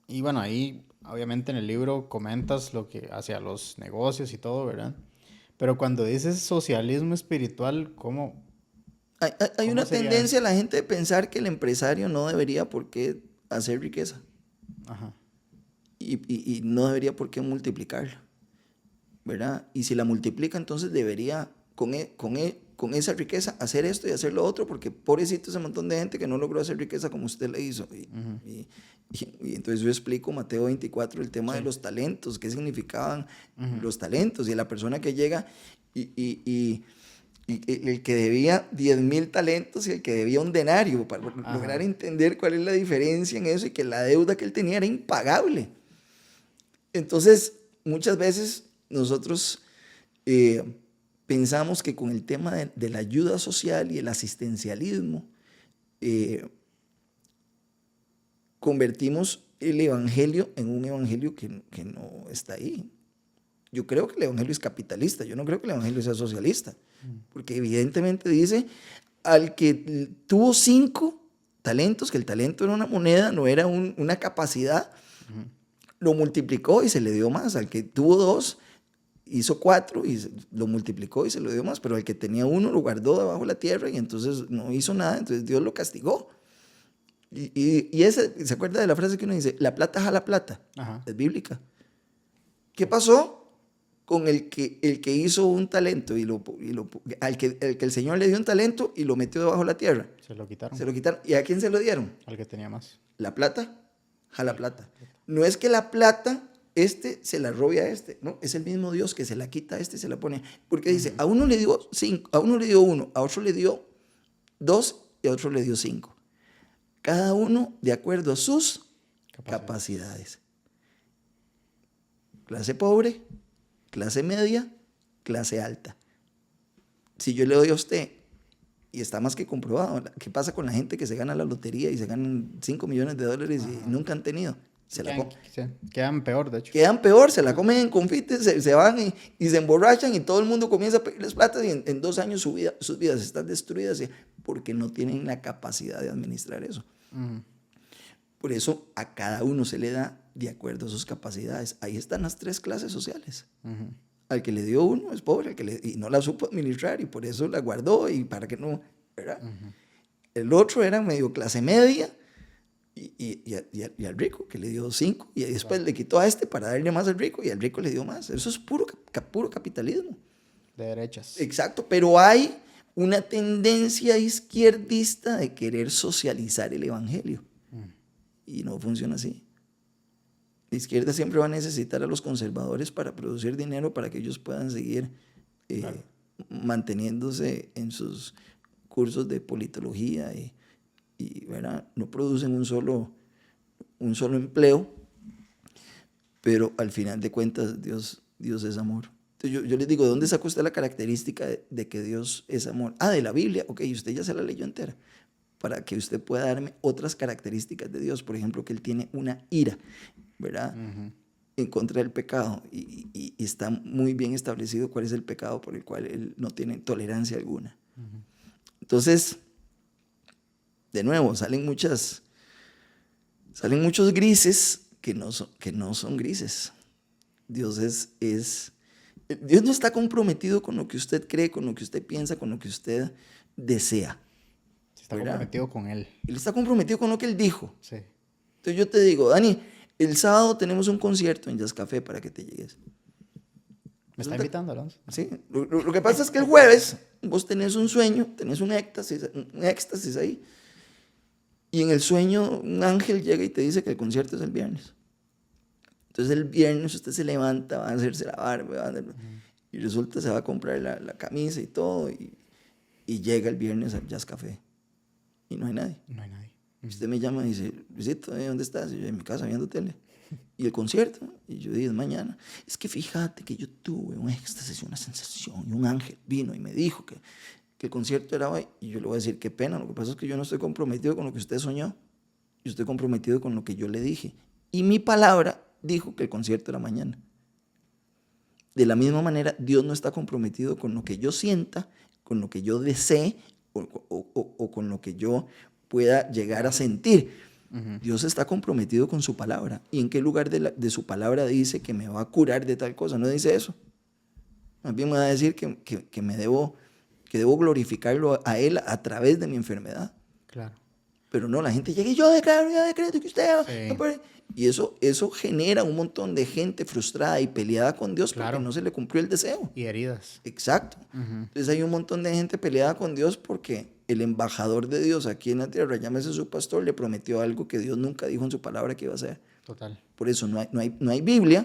y bueno, ahí obviamente en el libro comentas lo que hacia los negocios y todo, ¿verdad? Pero cuando dices socialismo espiritual, ¿cómo, Hay cómo una sería tendencia eso? a la gente de pensar que el empresario no debería por qué hacer riqueza Ajá, y no debería por qué multiplicarla, ¿verdad? Y si la multiplica, entonces debería con esa riqueza hacer esto y hacer lo otro, porque pobrecito ese montón de gente que no logró hacer riqueza como usted le hizo. Y entonces yo explico Mateo 24 el tema de sí, los talentos, qué significaban los talentos, y la persona que llega y el que debía 10,000 talentos y el que debía un denario, para lograr ajá, entender cuál es la diferencia en eso y que la deuda que él tenía era impagable. Entonces, muchas veces nosotros eh, pensamos que con el tema de la ayuda social y el asistencialismo, eh, convertimos el evangelio en un evangelio que no está ahí. Yo creo que el evangelio es capitalista, yo no creo que el evangelio sea socialista, porque evidentemente dice al que tuvo 5 talentos, que el talento era una moneda, no era una capacidad, lo multiplicó y se le dio más. Al que tuvo 2, hizo 4 y lo multiplicó y se lo dio más, pero al que tenía 1 lo guardó debajo de la tierra y entonces no hizo nada, entonces Dios lo castigó. Y ese, ¿se acuerda de la frase que uno dice? La plata jala plata, ajá, es bíblica. ¿Qué pasó con el que hizo un talento al que el Señor le dio un talento y lo metió debajo de la tierra? se lo quitaron Se lo quitaron. ¿Y a quién se lo dieron? al que tenía más. La plata jala plata. No es que la plata se la robe a no, es el mismo Dios que se la quita a y se la pone. Porque dice, a uno le dio 5, a uno le dio 1, a otro le dio 2 y a otro le dio 5. Cada uno de acuerdo a sus capacidades. Clase pobre, clase media, clase alta. Si yo le doy a usted, y está más que comprobado, ¿qué pasa con la gente que se gana la lotería y se ganan $5 millones y nunca han tenido? Quedan peor, de hecho. Quedan peor, se la comen en confites, se van y se emborrachan y todo el mundo comienza a pedirles plata y en 2 años sus vidas están destruidas porque no tienen la capacidad de administrar eso. Por eso a cada uno se le da de acuerdo a sus capacidades. Ahí están las 3 clases sociales. Al que le dio 1 es pobre, y no la supo administrar y por eso la guardó y para que no, ¿verdad? El otro era medio clase media y al rico que le dio 5 y después le quitó a para darle más al rico y al rico le dio más. Eso es puro capitalismo. De derechas. Exacto, pero hay una tendencia izquierdista de querer socializar el evangelio y no funciona así. La izquierda siempre va a necesitar a los conservadores para producir dinero para que ellos puedan seguir claro, manteniéndose en sus cursos de politología y ¿verdad? No producen un solo empleo, pero al final de cuentas Dios es amor. Entonces yo les digo, ¿de dónde sacó usted la característica de que Dios es amor? De la Biblia. Ok, usted ya se la leyó entera. Para que usted pueda darme otras características de Dios. Por ejemplo, que Él tiene una ira, ¿verdad? En contra del pecado. Y está muy bien establecido cuál es el pecado por el cual Él no tiene tolerancia alguna. Entonces, de nuevo, salen muchos grises que no son grises. Dios Dios no está comprometido con lo que usted cree, con lo que usted piensa, con lo que usted desea. Está comprometido con Él. Él está comprometido con lo que Él dijo. Sí. Entonces yo te digo, Dani, el sábado tenemos un concierto en Jazz Café para que te llegues. ¿Me está invitando, Alonso? Sí. Lo que pasa es que el jueves vos tenés un sueño, tenés un éxtasis ahí. Y en el sueño un ángel llega y te dice que el concierto es el viernes. Entonces el viernes usted se levanta, va a hacerse la barba, y resulta se va a comprar la camisa y todo, y llega el viernes al Jazz Café. Y no hay nadie. No hay nadie. Usted me llama y dice, Luisito, ¿dónde estás? Y yo, en mi casa viendo tele. ¿Y el concierto? Y yo dije, mañana. Es que fíjate que yo tuve un éxtasis, una sensación, y un ángel vino y me dijo que el concierto era hoy. Y yo le voy a decir, qué pena, lo que pasa es que yo no estoy comprometido con lo que usted soñó. Yo estoy comprometido con lo que yo le dije. Y mi palabra dijo que el concierto era mañana. De la misma manera, Dios no está comprometido con lo que yo sienta, con lo que yo desee o con lo que yo pueda llegar a sentir. Dios está comprometido con su palabra. ¿Y en qué lugar de su palabra dice que me va a curar de tal cosa? No dice eso. Más bien me va a decir que debo glorificarlo a Él a través de mi enfermedad. Claro. Pero no, la gente llega y yo decreto que usted... Sí. Y eso genera un montón de gente frustrada y peleada con Dios porque no se le cumplió el deseo. Y heridas. Exacto. Entonces hay un montón de gente peleada con Dios porque el embajador de Dios aquí en la tierra, llámese su pastor, le prometió algo que Dios nunca dijo en su palabra que iba a hacer. Total. Por eso no hay Biblia,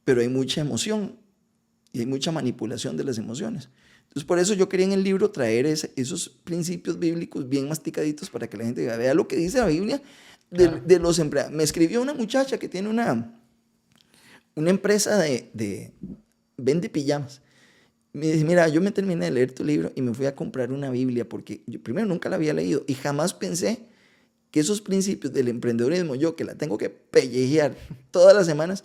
pero hay mucha emoción y hay mucha manipulación de las emociones. Entonces, por eso yo quería en el libro traer esos principios bíblicos bien masticaditos para que la gente vea lo que dice la Biblia de los empleados. Me escribió una muchacha que tiene una empresa de vende pijamas. Me dice, mira, yo me terminé de leer tu libro y me fui a comprar una Biblia porque yo primero nunca la había leído y jamás pensé que esos principios del emprendedurismo, yo que la tengo que pellejear todas las semanas,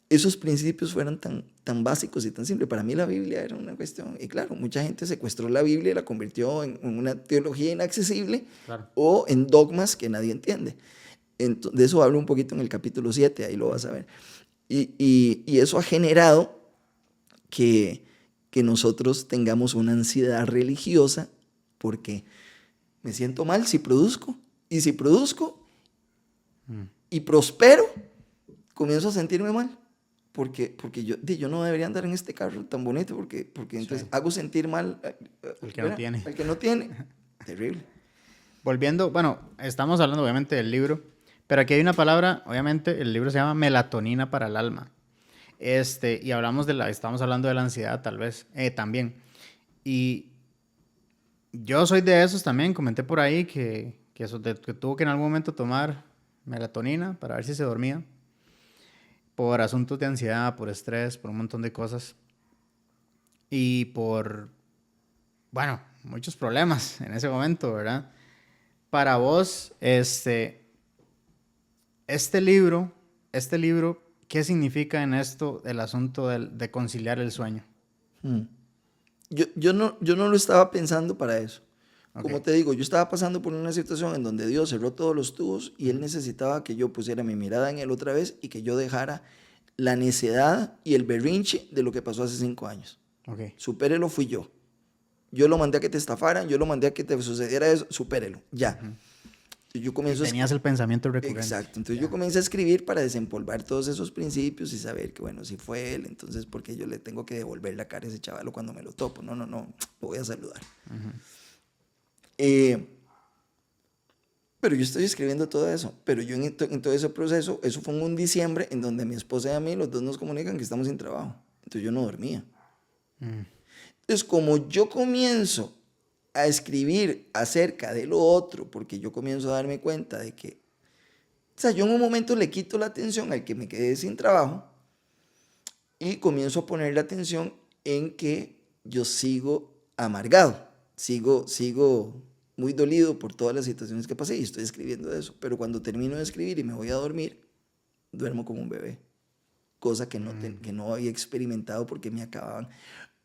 esos principios fueran tan básicos y tan simples. Para mí la Biblia era una cuestión, y claro, mucha gente secuestró la Biblia y la convirtió en una teología inaccesible o en dogmas que nadie entiende. Entonces, de eso hablo un poquito en el capítulo 7, ahí lo vas a ver. Y eso ha generado que nosotros tengamos una ansiedad religiosa porque me siento mal si produzco, y si produzco y prospero, comienzo a sentirme mal. Porque yo no debería andar en este carro tan bonito porque entonces hago sentir mal al que no tiene. Al que no tiene. Terrible. Volviendo, bueno, estamos hablando obviamente del libro, pero aquí hay una palabra, obviamente el libro se llama melatonina para el alma. Y estamos hablando de la ansiedad tal vez, también. Y yo soy de esos también, comenté por ahí que tuvo que en algún momento tomar melatonina para ver si se dormía. Por asuntos de ansiedad, por estrés, por un montón de cosas. Y por, bueno, muchos problemas en ese momento, ¿verdad? Para vos, este libro, ¿qué significa en esto el asunto de conciliar el sueño? Yo no lo estaba pensando para eso. Okay. Como te digo, yo estaba pasando por una situación en donde Dios cerró todos los tubos y Él necesitaba que yo pusiera mi mirada en Él otra vez y que yo dejara la necedad y el berrinche de lo que pasó hace 5 años. Okay. Supérelo fui yo. Yo lo mandé a que te estafaran, yo lo mandé a que te sucediera eso, supérelo, ya. Yo comienzo tenías el pensamiento recurrente. Exacto, entonces yo comencé a escribir para desempolvar todos esos principios y saber que, bueno, si fue él, entonces, ¿por qué yo le tengo que devolver la cara a ese chavalo cuando me lo topo? No, lo voy a saludar. Pero yo estoy escribiendo todo eso, pero yo en todo ese proceso, eso fue en un diciembre en donde mi esposa y a mí, los dos nos comunican que estamos sin trabajo, entonces yo no dormía. Entonces, como yo comienzo a escribir acerca de lo otro, porque yo comienzo a darme cuenta de que, o sea, yo en un momento le quito la atención al que me quedé sin trabajo y comienzo a poner la atención en que yo sigo amargado, sigo muy dolido por todas las situaciones que pasé y estoy escribiendo de eso, pero cuando termino de escribir y me voy a dormir, duermo como un bebé, cosa que no había experimentado porque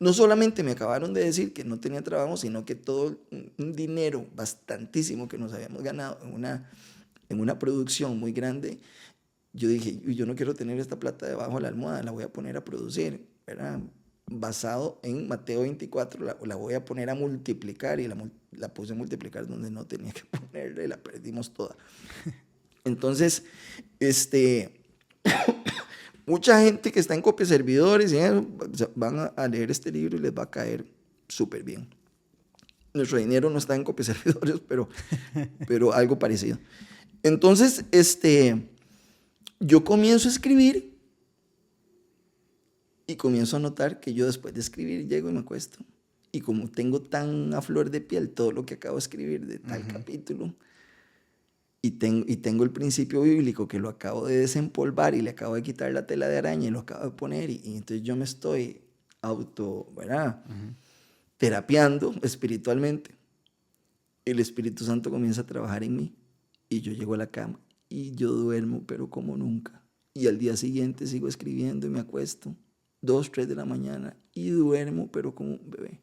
no solamente me acabaron de decir que no tenía trabajo, sino que todo un dinero bastantísimo que nos habíamos ganado en una producción muy grande, yo dije, yo no quiero tener esta plata debajo de la almohada, la voy a poner a producir, ¿verdad? Basado en Mateo 24, la voy a poner a multiplicar y la puse a multiplicar donde no tenía que ponerla y la perdimos toda. Entonces, mucha gente que está en copias servidores van a leer este libro y les va a caer súper bien. Nuestro dinero no está en copias servidores, pero algo parecido. Entonces, yo comienzo a escribir y comienzo a notar que yo después de escribir llego y me acuesto. Y como tengo tan a flor de piel todo lo que acabo de escribir de tal capítulo, y tengo el principio bíblico que lo acabo de desempolvar y le acabo de quitar la tela de araña y lo acabo de poner y entonces yo me estoy ¿verdad? Terapiando espiritualmente. El Espíritu Santo comienza a trabajar en mí y yo llego a la cama y yo duermo, pero como nunca. Y al día siguiente sigo escribiendo y me acuesto 2, 3 de la mañana y duermo, pero como un bebé.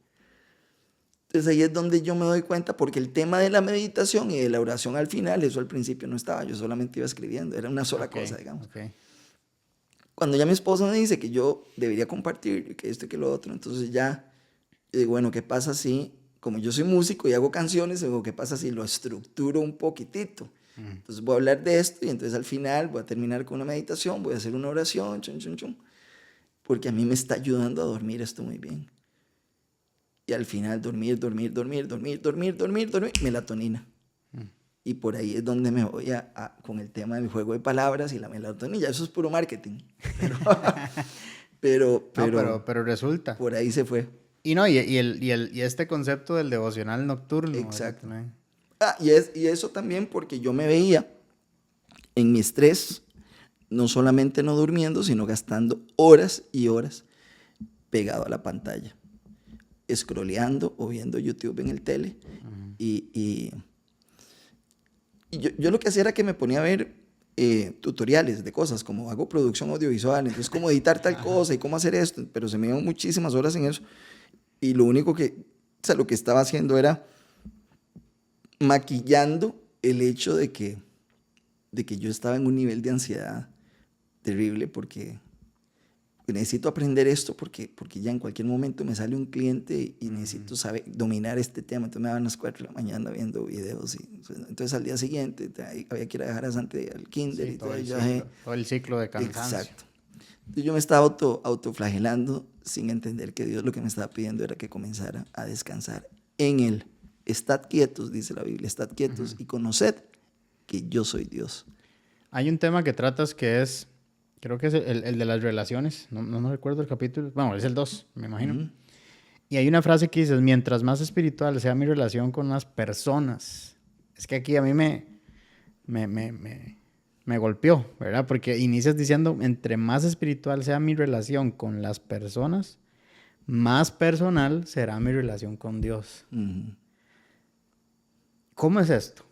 Entonces ahí es donde yo me doy cuenta, porque el tema de la meditación y de la oración al final, eso al principio no estaba, yo solamente iba escribiendo, era una sola cosa, digamos. Cuando ya mi esposa me dice que yo debería compartir, que esto y que lo otro, entonces ya digo, bueno, ¿qué pasa si, como yo soy músico y hago canciones, digo, ¿qué pasa si lo estructuro un poquitito? Entonces voy a hablar de esto y entonces al final voy a terminar con una meditación, voy a hacer una oración, chun, chun, chun, porque a mí me está ayudando a dormir esto muy bien. Y al final dormir, melatonina. Y por ahí es donde me voy con el tema del juego de palabras y la melatonina. Eso es puro marketing. Pero resulta. Por ahí se fue. Y no, y este concepto del devocional nocturno. Exacto. Y eso también porque yo me veía en mi estrés, no solamente no durmiendo, sino gastando horas y horas pegado a la pantalla, scrolleando o viendo YouTube en el tele. Y yo lo que hacía era que me ponía a ver tutoriales de cosas, como hago producción audiovisual, entonces cómo editar tal cosa y cómo hacer esto, pero se me iban muchísimas horas en eso. Y lo único lo que estaba haciendo era maquillando el hecho de que yo estaba en un nivel de ansiedad terrible porque necesito aprender esto porque ya en cualquier momento me sale un cliente y necesito saber dominar este tema. Entonces me daban las 4 de la mañana viendo videos. Entonces al día siguiente había que ir a dejar a Santi al kinder. Sí, y todo el ciclo de cansancio. Exacto. Entonces yo me estaba autoflagelando sin entender que Dios lo que me estaba pidiendo era que comenzara a descansar en Él. Estad quietos, dice la Biblia, estad quietos y conoced que yo soy Dios. Hay un tema que tratas que es, creo que es el de las relaciones, no recuerdo el capítulo, bueno, es el 2, me imagino. Y hay una frase que dices, mientras más espiritual sea mi relación con las personas, es que aquí a mí me golpeó, ¿verdad? Porque inicias diciendo, entre más espiritual sea mi relación con las personas, más personal será mi relación con Dios. ¿Cómo es esto?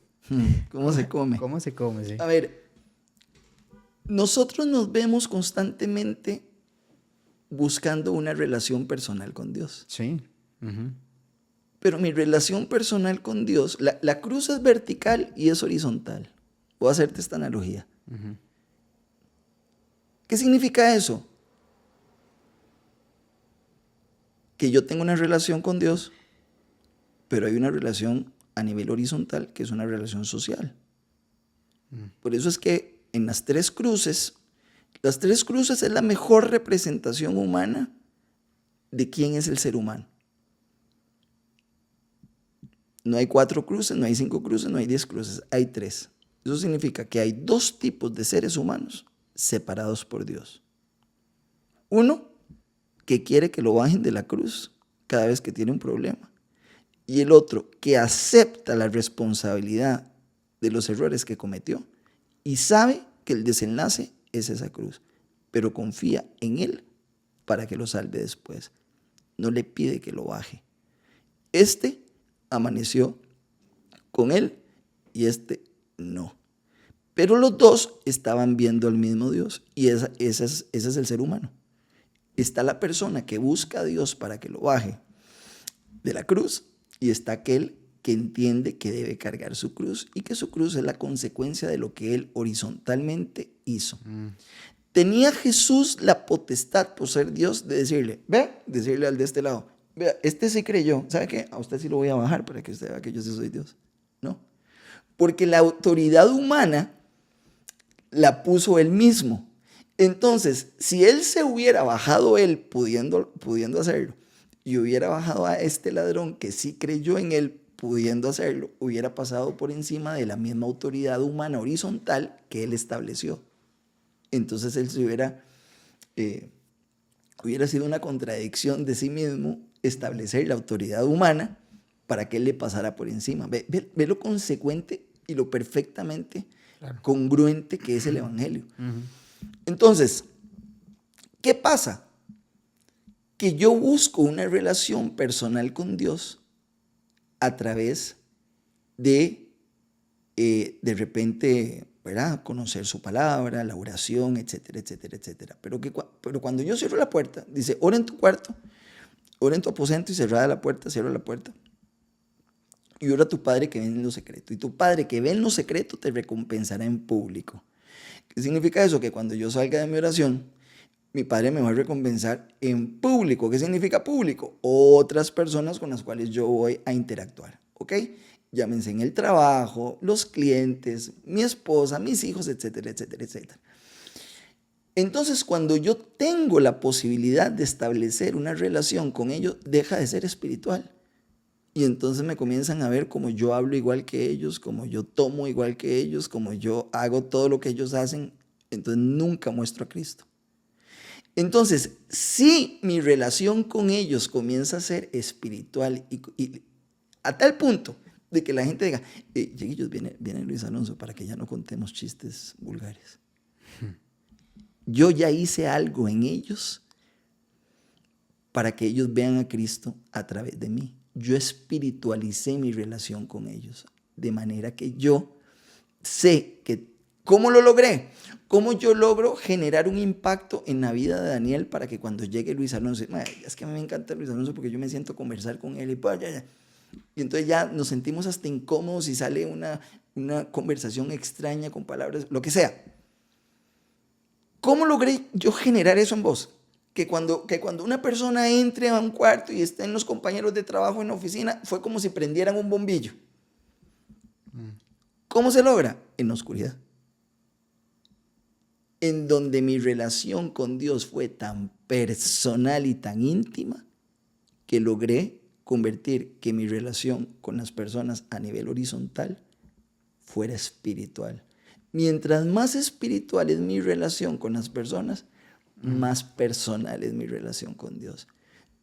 ¿Cómo se come? ¿Cómo se come, sí? A ver, nosotros nos vemos constantemente buscando una relación personal con Dios. Sí. Pero mi relación personal con Dios, la cruz es vertical y es horizontal. Voy a hacerte esta analogía. ¿Qué significa eso? Que yo tengo una relación con Dios, pero hay una relación a nivel horizontal que es una relación social. Por eso es que en las 3 cruces es la mejor representación humana de quién es el ser humano. No hay 4 cruces, no hay 5 cruces, no hay 10 cruces, hay 3. Eso significa que hay 2 tipos de seres humanos separados por Dios. Uno, que quiere que lo bajen de la cruz cada vez que tiene un problema. Y el otro, que acepta la responsabilidad de los errores que cometió y sabe que el desenlace es esa cruz, pero confía en Él para que lo salve después. No le pide que lo baje. Este amaneció con Él y este no. Pero los 2 estaban viendo al mismo Dios y ese es el ser humano. Está la persona que busca a Dios para que lo baje de la cruz y está aquel que entiende que debe cargar su cruz y que su cruz es la consecuencia de lo que Él horizontalmente hizo. Tenía Jesús la potestad por ser Dios de decirle al de este lado, vea, este sí creyó, ¿sabe qué? A usted sí lo voy a bajar para que usted vea que yo sí soy Dios. No, porque la autoridad humana la puso Él mismo. Entonces, si Él se hubiera bajado Él pudiendo hacerlo y hubiera bajado a este ladrón que sí creyó en Él pudiendo hacerlo, hubiera pasado por encima de la misma autoridad humana horizontal que Él estableció. Entonces Él hubiera sido una contradicción de sí mismo establecer la autoridad humana para que Él le pasara por encima. Ve lo consecuente y lo perfectamente Claro. congruente que es el Evangelio. Ujú. Entonces, ¿qué pasa? Que yo busco una relación personal con Dios a través de repente, ¿verdad? Conocer su palabra, la oración, etcétera, etcétera, etcétera. Pero cuando yo cierro la puerta, dice, ora en tu cuarto, ora en tu aposento y cerrada la puerta, cierra la puerta. Y ora a tu Padre que ve en lo secreto. Y tu Padre que ve en lo secreto te recompensará en público. ¿Qué significa eso? Que cuando yo salga de mi oración, mi Padre me va a recompensar en público. ¿Qué significa público? Otras personas con las cuales yo voy a interactuar. ¿Ok? Llámense en el trabajo, los clientes, mi esposa, mis hijos, etcétera, etcétera, etcétera. Entonces, cuando yo tengo la posibilidad de establecer una relación con ellos, deja de ser espiritual. Y entonces me comienzan a ver como yo hablo igual que ellos, como yo tomo igual que ellos, como yo hago todo lo que ellos hacen. Entonces nunca muestro a Cristo. Entonces, si mi relación con ellos comienza a ser espiritual y a tal punto de que la gente diga, chiquillos, viene Luis Alonso para que ya no contemos chistes vulgares. Yo ya hice algo en ellos para que ellos vean a Cristo a través de mí. Yo espiritualicé mi relación con ellos, de manera que yo sé que, ¿cómo lo logré? ¿Cómo yo logro generar un impacto en la vida de Daniel para que cuando llegue Luis Alonso, es que a mí me encanta Luis Alonso porque yo me siento a conversar con él y entonces ya nos sentimos hasta incómodos y sale una conversación extraña con palabras, lo que sea. ¿Cómo logré yo generar eso en vos? Que cuando una persona entre a un cuarto y estén los compañeros de trabajo en la oficina, fue como si prendieran un bombillo. ¿Cómo se logra? En la oscuridad. En donde mi relación con Dios fue tan personal y tan íntima que logré convertir que mi relación con las personas a nivel horizontal fuera espiritual. Mientras más espiritual es mi relación con las personas, más personal es mi relación con Dios.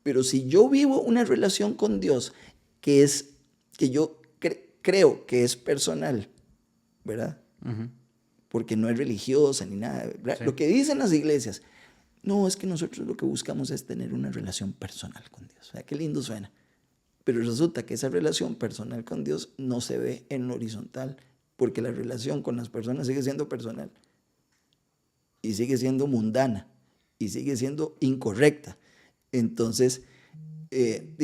Pero si yo vivo una relación con Dios que yo creo que es personal, ¿verdad? Uh-huh. Porque no es religiosa ni nada, ¿verdad? Sí. Lo que dicen las iglesias, no, es que nosotros lo que buscamos es tener una relación personal con Dios. O sea, qué lindo suena. Pero resulta que esa relación personal con Dios no se ve en lo horizontal, porque la relación con las personas sigue siendo personal y sigue siendo mundana y sigue siendo incorrecta. Entonces,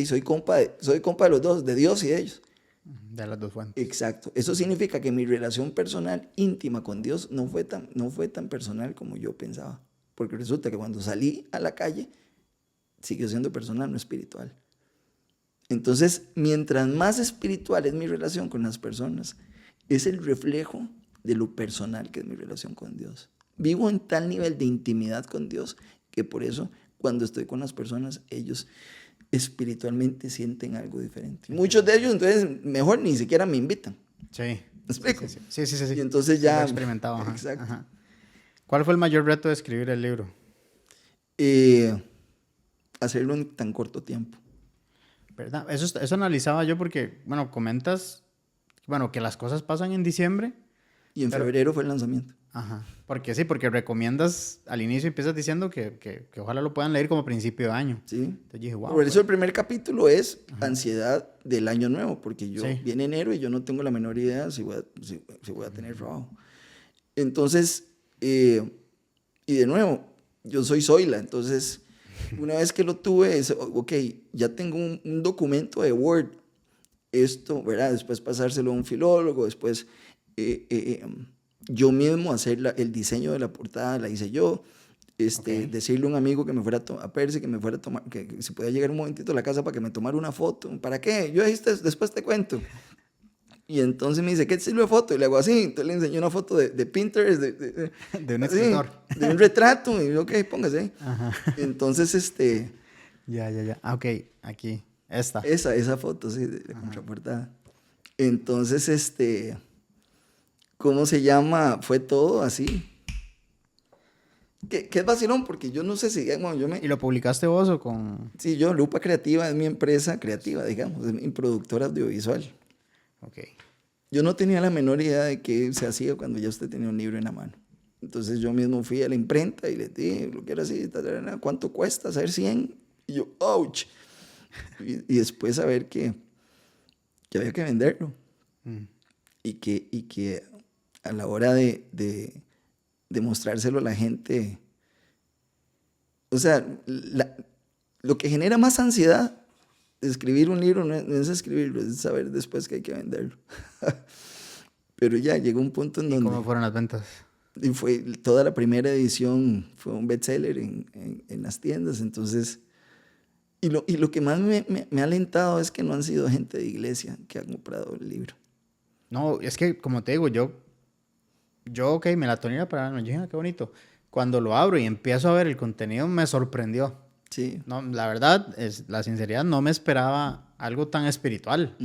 soy compa de los dos, de Dios y de ellos. De las dos fuentes. Exacto. Eso significa que mi relación personal íntima con Dios no fue tan personal como yo pensaba. Porque resulta que cuando salí a la calle, siguió siendo personal, no espiritual. Entonces, mientras más espiritual es mi relación con las personas, es el reflejo de lo personal que es mi relación con Dios. Vivo en tal nivel de intimidad con Dios que por eso cuando estoy con las personas, ellos espiritualmente sienten algo diferente. Muchos de ellos entonces mejor ni siquiera me invitan. Sí. ¿Me explico? Sí. Y entonces ya... Lo he experimentado. Ajá. Exacto. Ajá. ¿Cuál fue el mayor reto de escribir el libro? Hacerlo en tan corto tiempo. ¿Verdad? Eso analizaba yo porque, bueno, comentas, bueno, que las cosas pasan en diciembre. Y en febrero fue el lanzamiento. Ajá. Porque sí, porque recomiendas al inicio, empiezas diciendo que ojalá lo puedan leer como principio de año. Sí. Entonces dije, wow. Por eso el primer capítulo es ansiedad del año nuevo, porque Sí. viene enero y yo no tengo la menor idea si voy a tener trabajo. Entonces, y de nuevo, yo soy Zoila, entonces una vez que lo tuve, ok, ya tengo un documento de Word, esto, ¿verdad? Después pasárselo a un filólogo, después yo mismo hacer el diseño de la portada, la hice yo, decirle a un amigo que me fuera a Percy, que me fuera a tomar, que se podía llegar un momentito a la casa para que me tomara una foto. ¿Para qué? Yo después te cuento. Y entonces me dice, ¿qué estilo de foto? Y le hago así. Entonces le enseñé una foto de Pinterest. De un escritor. De un retrato. Y yo, ok, póngase ahí. Ajá. Entonces, Ya. Ah, ok, aquí. Esa foto, sí, de contraportada. Entonces, ¿cómo se llama? Fue todo así. Que es vacilón, porque yo no sé si... Bueno, ¿Y lo publicaste vos o con...? Sí, Lupa Creativa es mi empresa creativa, digamos. Es mi productora audiovisual. Ok. Yo no tenía la menor idea de qué se hacía cuando ya usted tenía un libro en la mano. Entonces yo mismo fui a la imprenta y le dije, lo quiero así, ¿cuánto cuesta hacer 100? Y yo, ouch. Y después saber que había que venderlo. Y que a la hora de mostrárselo a la gente, o sea, lo que genera más ansiedad de escribir un libro no es escribirlo, es saber después que hay que venderlo. Pero ya llegó un punto en ¿Y donde... cómo fueron las ventas? Y fue toda la primera edición, fue un bestseller en las tiendas, entonces... Y lo que más me ha alentado es que no han sido gente de iglesia que han comprado el libro. No, es que, como te digo, yo ok, melatonina para la noche, qué bonito. Cuando lo abro y empiezo a ver el contenido, me sorprendió. Sí. No, la verdad, la sinceridad, no me esperaba algo tan espiritual.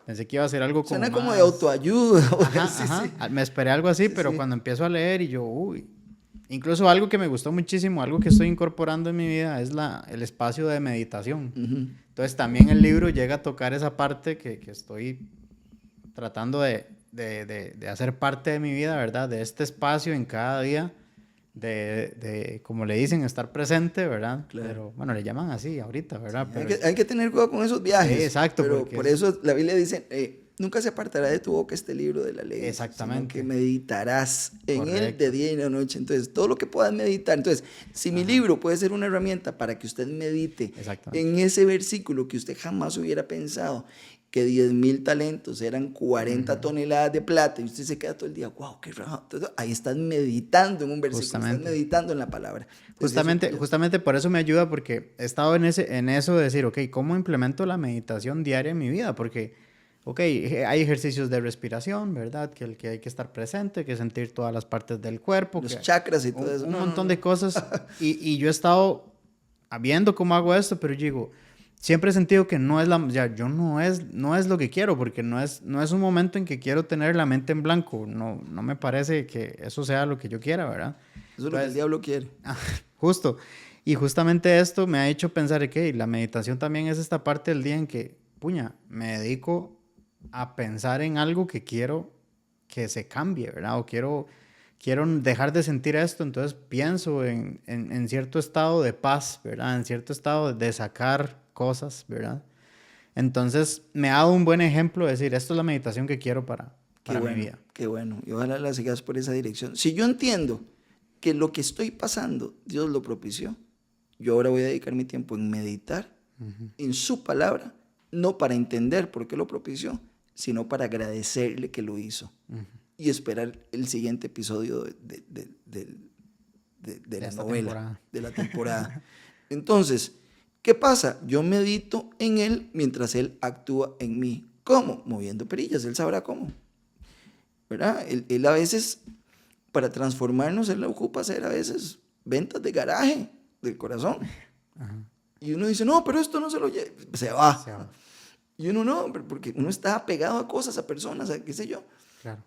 Pensé que iba a ser algo como Suena como más... de autoayuda. Ajá, Sí, ajá. sí. Me esperé algo así, pero sí. cuando empiezo a leer y yo, uy... Incluso algo que me gustó muchísimo, algo que estoy incorporando en mi vida es el espacio de meditación. Entonces también el libro llega a tocar esa parte que estoy tratando de hacer parte de mi vida, ¿verdad? De este espacio en cada día, como le dicen, estar presente, ¿verdad? Claro. Pero, bueno, le llaman así ahorita, ¿verdad? Sí, pero, hay que tener cuidado con esos viajes. sí, exacto. Pero por eso la Biblia dice, nunca se apartará de tu boca este libro de la ley. Exactamente. Sino que meditarás en él Correcto. de día y de noche. Entonces, todo lo que puedas meditar. Entonces, si mi libro puede ser una herramienta para que usted medite en ese versículo que usted jamás hubiera pensado, que 10,000 talentos eran 40 toneladas de plata, y usted se queda todo el día, wow, qué raro. Entonces, ahí estás meditando en un versículo, estás meditando en la palabra. Entonces, justamente por eso me ayuda, porque he estado en eso de decir, ok, ¿cómo implemento la meditación diaria en mi vida? Porque, ok, hay ejercicios de respiración, ¿verdad? Que hay que estar presente, que sentir todas las partes del cuerpo. Los chakras y todo eso. Un montón de cosas. Y yo he estado viendo cómo hago esto, pero yo digo... Siempre he sentido que no es no es lo que quiero, porque no es un momento en que quiero tener la mente en blanco. No me parece que eso sea lo que yo quiera, ¿verdad? Eso es lo que el diablo quiere. Justo. Y justamente esto me ha hecho pensar que la meditación también es esta parte del día en que, puña, me dedico a pensar en algo que quiero que se cambie, ¿verdad? O quiero dejar de sentir esto, entonces pienso en cierto estado de paz, ¿verdad? En cierto estado de sacar cosas, ¿verdad? Entonces me ha dado un buen ejemplo de decir, esto es la meditación que quiero para mi vida. Qué bueno, y ojalá la sigas por esa dirección. Si yo entiendo que lo que estoy pasando, Dios lo propició, yo ahora voy a dedicar mi tiempo en meditar en su palabra, no para entender por qué lo propició, sino para agradecerle que lo hizo. Y esperar el siguiente episodio de la novela, de la temporada. Entonces, ¿qué pasa? Yo medito en él mientras él actúa en mí. ¿Cómo? Moviendo perillas, él sabrá cómo. ¿Verdad? Él a veces, para transformarnos, él ocupa hacer a veces ventas de garaje del corazón. Y uno dice, no, pero esto no se lo lleva. Se va. Y uno no, porque uno está apegado a cosas, a personas, a qué sé yo. Claro.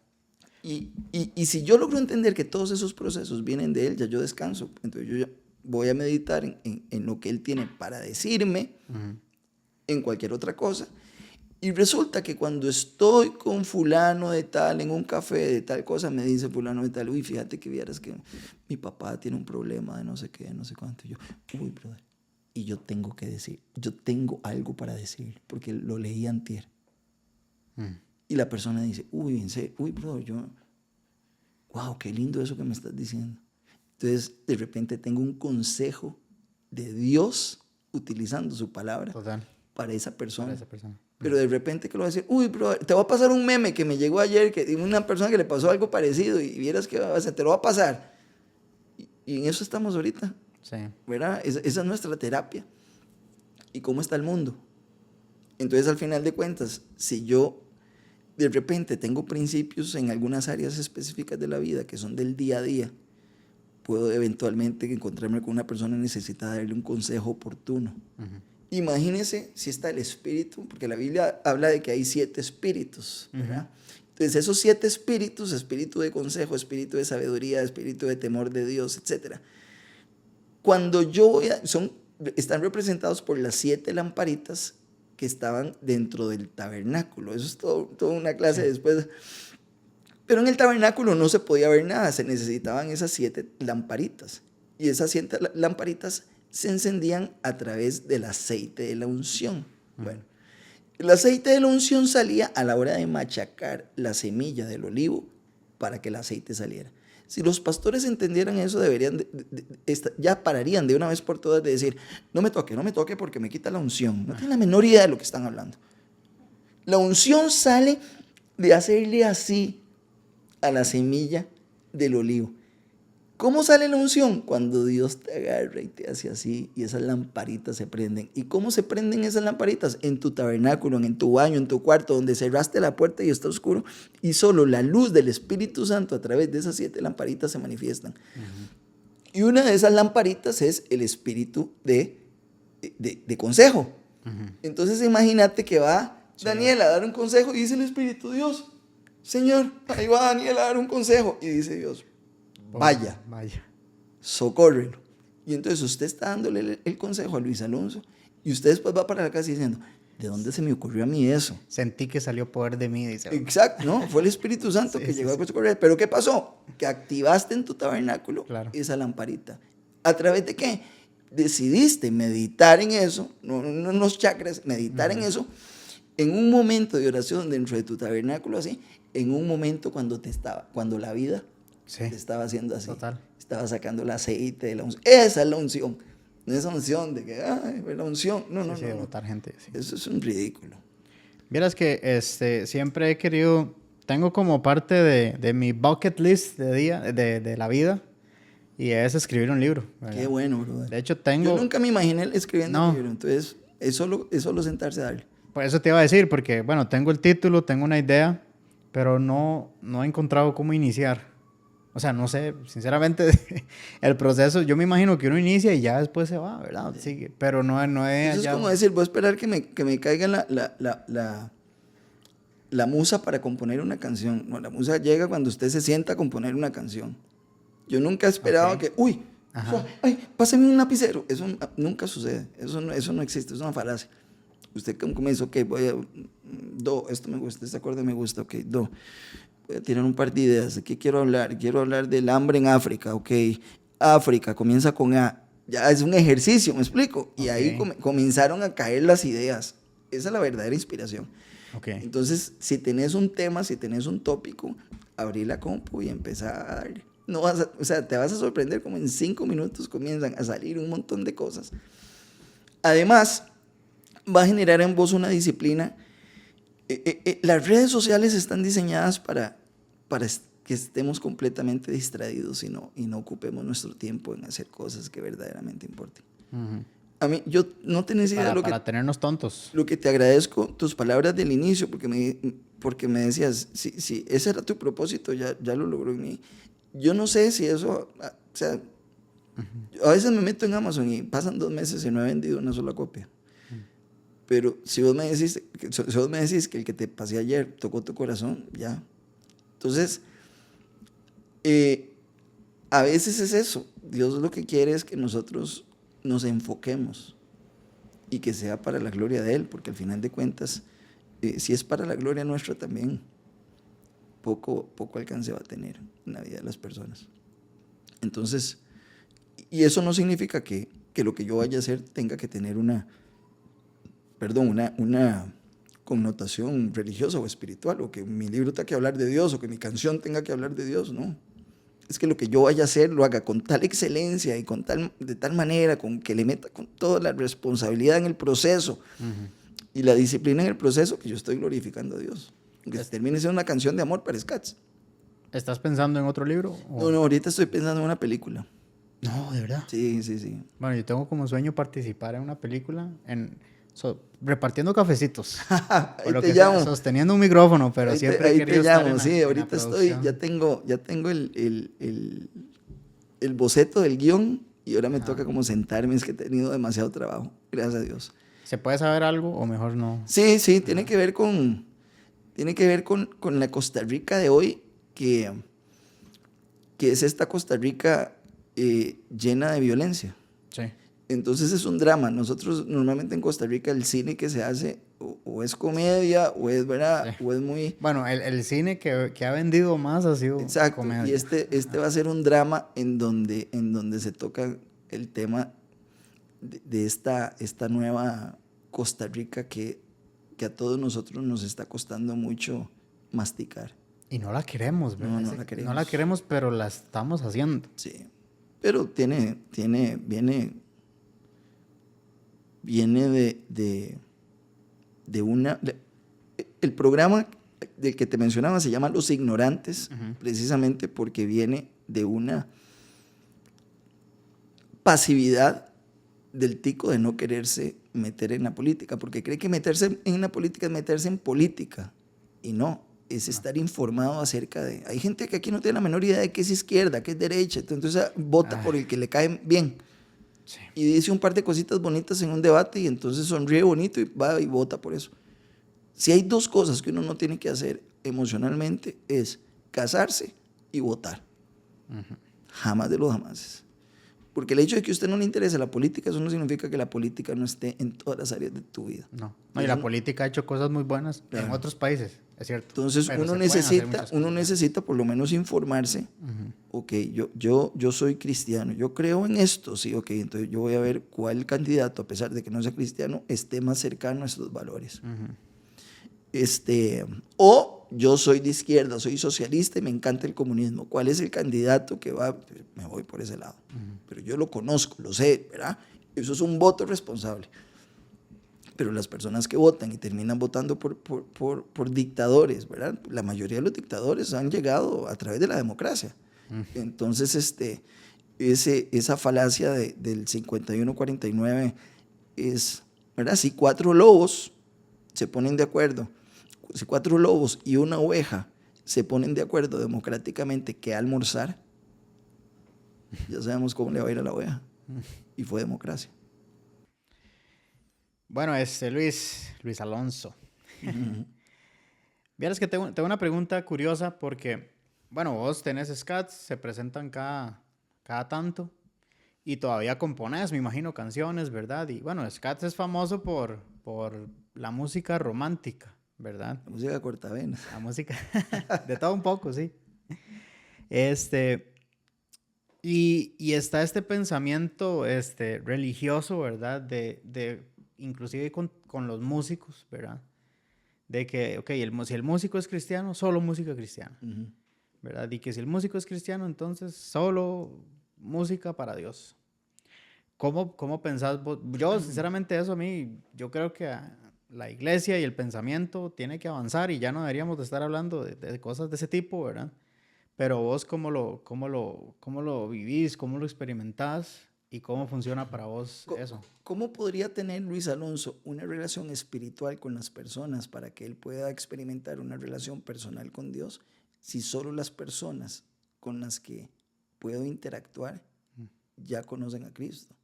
Y si yo logro entender que todos esos procesos vienen de él, ya yo descanso. Entonces yo ya voy a meditar en lo que él tiene para decirme, en cualquier otra cosa. Y resulta que cuando estoy con fulano de tal, en un café de tal cosa, me dice fulano de tal, uy, fíjate que vieras que mi papá tiene un problema de no sé qué, no sé cuánto. Y yo, uy, brother. Y yo tengo que decir, yo tengo algo para decir, porque lo leí antier. Y la persona dice, uy, en serio, uy, bro, wow, qué lindo eso que me estás diciendo. Entonces, de repente tengo un consejo de Dios utilizando su palabra para esa persona. Pero de repente que lo va a decir, uy, bro, te va a pasar un meme que me llegó ayer, que una persona que le pasó algo parecido y vieras que va a hacer, te lo va a pasar. Y en eso estamos ahorita. Sí. ¿Verdad? Esa es nuestra terapia. ¿Y cómo está el mundo? Entonces, al final de cuentas, si yo de repente tengo principios en algunas áreas específicas de la vida que son del día a día, puedo eventualmente encontrarme con una persona necesitada de darle un consejo oportuno. Imagínese si está el espíritu, porque la Biblia habla de que hay 7 espíritus, ¿verdad? Entonces esos 7 espíritus, espíritu de consejo, espíritu de sabiduría, espíritu de temor de Dios, etc. Cuando yo están representados por las 7 lamparitas que estaban dentro del tabernáculo. Eso es toda una clase después. Pero en el tabernáculo no se podía ver nada, se necesitaban esas 7 lamparitas. Y esas 7 lamparitas se encendían a través del aceite de la unción. Bueno, el aceite de la unción salía a la hora de machacar la semilla del olivo para que el aceite saliera. Si los pastores entendieran eso, ya pararían de una vez por todas de decir, no me toque porque me quita la unción. No tienen la menor idea de lo que están hablando. La unción sale de hacerle así a la semilla del olivo. ¿Cómo sale la unción? Cuando Dios te agarra y te hace así y esas lamparitas se prenden. ¿Y cómo se prenden esas lamparitas? En tu tabernáculo, en tu baño, en tu cuarto, donde cerraste la puerta y está oscuro y solo la luz del Espíritu Santo a través de esas 7 lamparitas se manifiestan. Y una de esas lamparitas es el espíritu de consejo. Entonces imagínate que va Daniel a dar un consejo y dice el Espíritu, Dios, Señor, ahí va Daniel a dar un consejo. Y dice Dios, vaya, socórrelo. Y entonces usted está dándole el consejo a Luis Alonso y usted después va para la casa diciendo, ¿de dónde se me ocurrió a mí eso? Sentí que salió poder de mí, dice. Exacto, no, fue el Espíritu Santo que llegó a socorrer. Pero ¿qué pasó? Que activaste en tu tabernáculo esa lamparita. ¿A través de qué? Decidiste meditar en eso, no en los chakras, meditar en eso, en un momento de oración dentro de tu tabernáculo así, en un momento cuando la vida te estaba haciendo así. Total. Estaba sacando el aceite de la unción. Esa es la unción. No es unción de que, ay, la unción. No. De votar gente. Sí. Eso es un ridículo. Vieras que siempre he querido, tengo como parte de mi bucket list de la vida, y es escribir un libro, ¿verdad? Qué bueno, brother. De hecho, Yo nunca me imaginé escribiendo un libro, entonces es solo sentarse a darle. Por eso te iba a decir, porque, bueno, tengo el título, tengo una idea, pero no he encontrado cómo iniciar. O sea, no sé, sinceramente, el proceso, yo me imagino que uno inicia y ya después se va, ¿verdad? Sigue, pero no es eso allá. Es como decir, voy a esperar que me caiga la musa para componer una canción. No, la musa llega cuando usted se sienta a componer una canción. Yo nunca he esperado que, ay, pásame un lapicero. Eso nunca sucede, eso no existe, es una falacia. Usted comienza, ok, esto me gusta, este acorde me gusta, ok, voy a tirar un par de ideas. ¿De qué quiero hablar? Quiero hablar del hambre en África, ok. África, comienza con A. Ya es un ejercicio, ¿me explico? Y ahí comenzaron a caer las ideas. Esa es la verdadera inspiración. Entonces, si tenés un tema, si tenés un tópico, abrí la compu y empezá a darle. Te vas a sorprender como en 5 minutos comienzan a salir un montón de cosas. Además, va a generar en vos una disciplina. Las redes sociales están diseñadas para que estemos completamente distraídos y no ocupemos nuestro tiempo en hacer cosas que verdaderamente importen. A mí, yo no tenés idea para tenernos tontos. Lo que te agradezco, tus palabras del inicio, porque me decías, si ese era tu propósito, ya lo logró en mí. Yo no sé si eso, o sea, a veces me meto en Amazon y pasan 2 meses y no he vendido una sola copia. Pero si vos me decís que el que te pasé ayer tocó tu corazón, ya. Entonces, a veces es eso. Dios lo que quiere es que nosotros nos enfoquemos y que sea para la gloria de Él, porque al final de cuentas, si es para la gloria nuestra también, poco alcance va a tener en la vida de las personas. Entonces, y eso no significa que lo que yo vaya a hacer tenga que tener una connotación religiosa o espiritual, o que mi libro tenga que hablar de Dios, o que mi canción tenga que hablar de Dios, no. Es que lo que yo vaya a hacer lo haga con tal excelencia y de tal manera, con que le meta con toda la responsabilidad en el proceso y la disciplina en el proceso, que yo estoy glorificando a Dios. Aunque termine siendo una canción de amor para Scats. ¿Estás pensando en otro libro? No, ahorita estoy pensando en una película. No, ¿de verdad? Sí. Bueno, yo tengo como sueño participar en una película repartiendo cafecitos. Ahí te llamo. Sosteniendo un micrófono, pero siempre ahí te llamo, sí. Ahorita ya tengo el boceto del guión y ahora me toca como sentarme, es que he tenido demasiado trabajo, gracias a Dios. ¿Se puede saber algo o mejor no? Sí, tiene que ver con la Costa Rica de hoy, que es esta Costa Rica llena de violencia. Sí. Entonces es un drama. Nosotros normalmente en Costa Rica el cine que se hace o es comedia o es, ¿verdad? Sí. O es muy... Bueno, el cine que ha vendido más ha sido Exacto. comedia. Y este va a ser un drama en donde se toca el tema de esta nueva Costa Rica que a todos nosotros nos está costando mucho masticar. Y no la queremos, ¿verdad? No la queremos. No la queremos, pero la estamos haciendo. Sí. Pero viene de una... El programa del que te mencionaba se llama Los Ignorantes, precisamente porque viene de una pasividad del tico de no quererse meter en la política, porque cree que meterse en la política es meterse en política, y no, es estar informado acerca de... Hay gente que aquí no tiene la menor idea de qué es izquierda, qué es derecha, entonces vota por el que le cae bien. Sí. Y dice un par de cositas bonitas en un debate y entonces sonríe bonito y va y vota por eso. Si hay dos cosas que uno no tiene que hacer emocionalmente es casarse y votar. Jamás de los jamases. Porque el hecho de que a usted no le interese la política, eso no significa que la política no esté en todas las áreas de tu vida. No, y la política ha hecho cosas muy buenas en otros países, es cierto. Entonces uno necesita por lo menos informarse. Ok, yo soy cristiano, yo creo en esto, sí, ok, entonces yo voy a ver cuál candidato, a pesar de que no sea cristiano, esté más cercano a estos valores. O yo soy de izquierda, soy socialista y me encanta el comunismo. ¿Cuál es el candidato que va? Me voy por ese lado. Pero yo lo conozco, lo sé, ¿verdad? Eso es un voto responsable. Pero las personas que votan y terminan votando por dictadores, ¿verdad? La mayoría de los dictadores han llegado a través de la democracia. Entonces, esa falacia del 51-49 es, ¿verdad? Si 4 lobos se ponen de acuerdo, si 4 lobos y una oveja se ponen de acuerdo democráticamente que almorzar, ya sabemos cómo le va a ir a la oveja. Y fue democracia. Bueno, Luis Alonso. Vieras que tengo una pregunta curiosa porque, bueno, vos tenés scats, se presentan cada tanto y todavía componés, me imagino, canciones, ¿verdad? Y bueno, scats es famoso por la música romántica, ¿verdad? La música cortavenas. La música, de todo un poco, sí. Y está este pensamiento religioso, ¿verdad? De inclusive con los músicos, ¿verdad? De que, ok, si el músico es cristiano, solo música cristiana, ¿verdad? Y que si el músico es cristiano, entonces solo música para Dios. ¿Cómo pensás vos? Yo, sinceramente, eso a mí, yo creo que la iglesia y el pensamiento tiene que avanzar y ya no deberíamos de estar hablando de cosas de ese tipo, ¿verdad? Pero vos, ¿cómo lo vivís? ¿Cómo lo experimentás? ¿Y cómo funciona para vos eso? ¿Cómo podría tener Luis Alonso una relación espiritual con las personas para que él pueda experimentar una relación personal con Dios si solo las personas con las que puedo interactuar ya conocen a Cristo?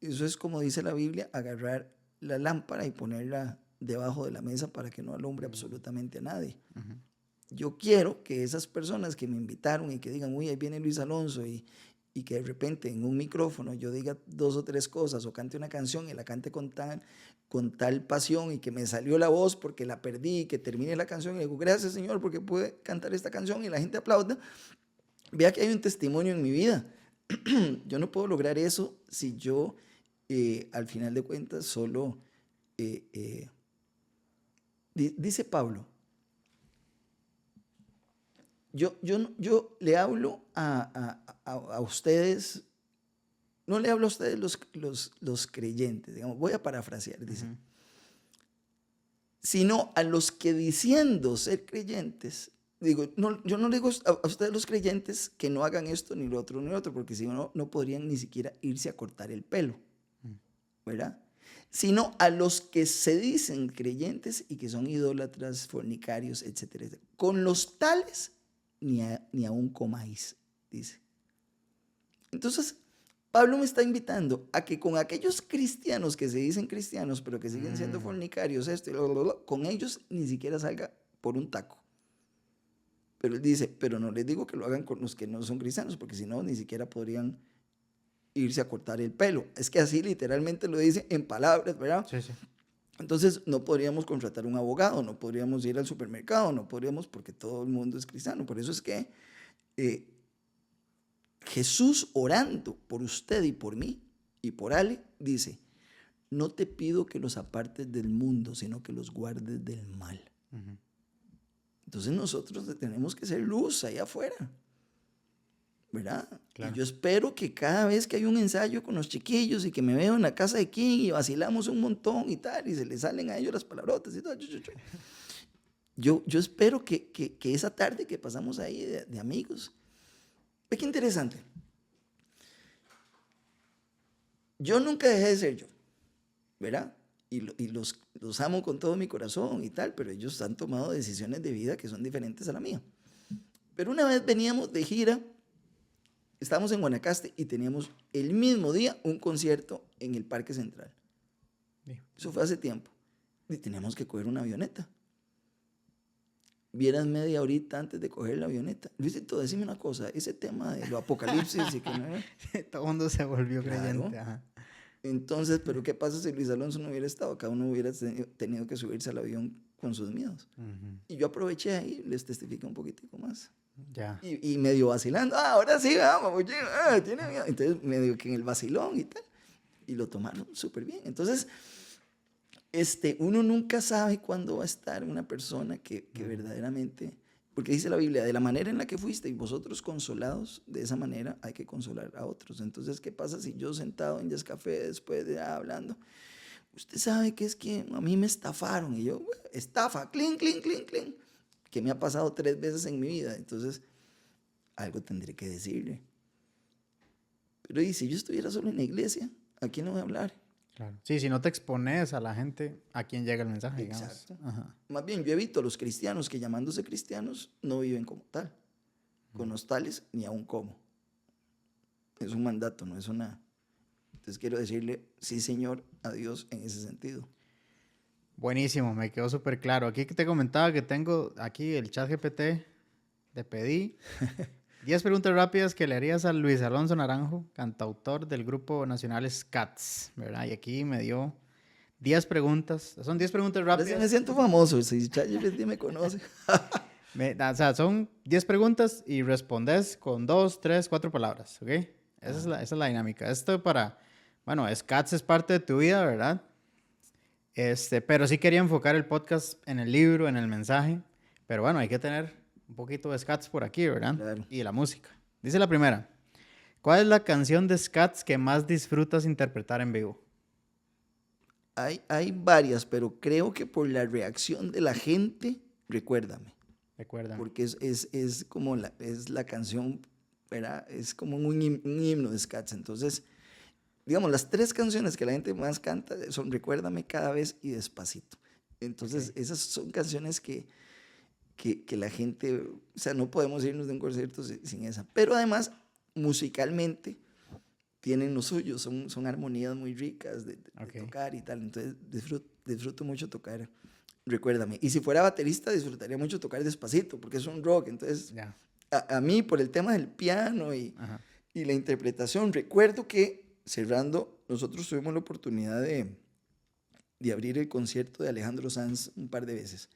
Eso es, como dice la Biblia, agarrar la lámpara y ponerla debajo de la mesa para que no alumbre absolutamente a nadie. Yo quiero que esas personas que me invitaron y que digan, uy, ahí viene Luis Alonso, y que de repente en un micrófono yo diga 2 o 3 cosas o cante una canción y la cante con tal pasión y que me salió la voz porque la perdí y que termine la canción y digo, gracias Señor porque pude cantar esta canción y la gente aplauda. Vea que hay un testimonio en mi vida. Yo no puedo lograr eso si yo al final de cuentas solo dice Pablo, yo le hablo a ustedes, no le hablo a ustedes los creyentes, digamos, voy a parafrasear, dice, sino a los que diciendo ser creyentes, digo, no, yo no le digo a ustedes los creyentes que no hagan esto, ni lo otro, porque si no, no podrían ni siquiera irse a cortar el pelo, ¿verdad? Sino a los que se dicen creyentes y que son idólatras, fornicarios, etcétera, etcétera. Con los tales ni aún comáis, dice. Entonces, Pablo me está invitando a que con aquellos cristianos que se dicen cristianos, pero que siguen siendo fornicarios, con ellos ni siquiera salga por un taco. Pero él dice, pero no les digo que lo hagan con los que no son cristianos, porque si no, ni siquiera podrían irse a cortar el pelo. Es que así literalmente lo dice en palabras, ¿verdad? Sí, sí. Entonces no podríamos contratar un abogado, no podríamos ir al supermercado, no podríamos porque todo el mundo es cristiano. Por eso es que Jesús orando por usted y por mí y por Ale, dice, no te pido que los apartes del mundo, sino que los guardes del mal. Uh-huh. Entonces nosotros tenemos que ser luz allá afuera, ¿verdad? Claro. Y yo espero que cada vez que hay un ensayo con los chiquillos y que me veo en la casa de King y vacilamos un montón y tal, y se les salen a ellos las palabrotas y todo, yo espero que esa tarde que pasamos ahí de amigos, ve qué interesante. Yo nunca dejé de ser yo, ¿verdad? Y los amo con todo mi corazón y tal, pero ellos han tomado decisiones de vida que son diferentes a la mía. Pero una vez veníamos de gira, estábamos en Guanacaste y teníamos el mismo día un concierto en el Parque Central. Bien. Eso fue hace tiempo. Y teníamos que coger una avioneta. Vieras media horita antes de coger la avioneta. Luisito, decime una cosa, ese tema de lo apocalipsis y que no era... Todo el mundo se volvió creyente. Claro. Ajá. Entonces, ¿pero qué pasa si Luis Alonso no hubiera estado? Cada uno hubiera tenido que subirse al avión con sus miedos. Uh-huh. Y yo aproveché ahí, les testifiqué un poquitico más. Ya. Y medio vacilando, ahora sí, vamos, tiene miedo. Entonces, medio que en el vacilón y tal. Y lo tomaron súper bien. Entonces, uno nunca sabe cuándo va a estar una persona que verdaderamente... Porque dice la Biblia, de la manera en la que fuiste y vosotros consolados, de esa manera hay que consolar a otros. Entonces, ¿qué pasa si yo sentado en Jazz Café después de hablando? Usted sabe que es que a mí me estafaron. Y yo, estafa, clink, clink, clink, clink. Que me ha pasado 3 veces en mi vida. Entonces, algo tendré que decirle. Pero y si yo estuviera solo en la iglesia, ¿a quién le voy a hablar? Claro. Sí, si no te expones a la gente, ¿a quién llega el mensaje? Exacto. Ajá. Más bien, yo evito a los cristianos que llamándose cristianos no viven como tal. Con los tales, ni aún como. Es un mandato, no es una... Entonces quiero decirle, sí, Señor, a Dios en ese sentido. Buenísimo, me quedó súper claro. Aquí te comentaba que tengo aquí el chat GPT, le pedí 10 preguntas rápidas que le harías a Luis Alonso Naranjo, cantautor del grupo nacional Scats, ¿verdad? Y aquí me dio 10 preguntas. Son 10 preguntas rápidas. Me siento famoso, si ChatGPT me conoce. O sea, son 10 preguntas y respondes con 2, 3, 4 palabras, ¿ok? Esa es la dinámica. Esto bueno, Scats es parte de tu vida, ¿verdad? Pero sí quería enfocar el podcast en el libro, en el mensaje. Pero bueno, hay que tener un poquito de Scats por aquí, ¿verdad? Claro. Y la música. Dice la primera. ¿Cuál es la canción de Scats que más disfrutas interpretar en vivo? Hay varias, pero creo que por la reacción de la gente, Recuérdame. Recuérdame. Porque es como es la canción, ¿verdad? Es como un himno de Scats. Entonces, digamos, las 3 canciones que la gente más canta son Recuérdame, Cada Vez y Despacito. Entonces, esas son canciones que la gente, o sea, no podemos irnos de un concierto sin esa. Pero además, musicalmente, tienen lo suyo, son armonías muy ricas de tocar y tal. Entonces, disfruto mucho tocar Recuérdame. Y si fuera baterista, disfrutaría mucho tocar Despacito, porque es un rock. Entonces, a mí, por el tema del piano y la interpretación, recuerdo que, cerrando, nosotros tuvimos la oportunidad de abrir el concierto de Alejandro Sanz un par de veces.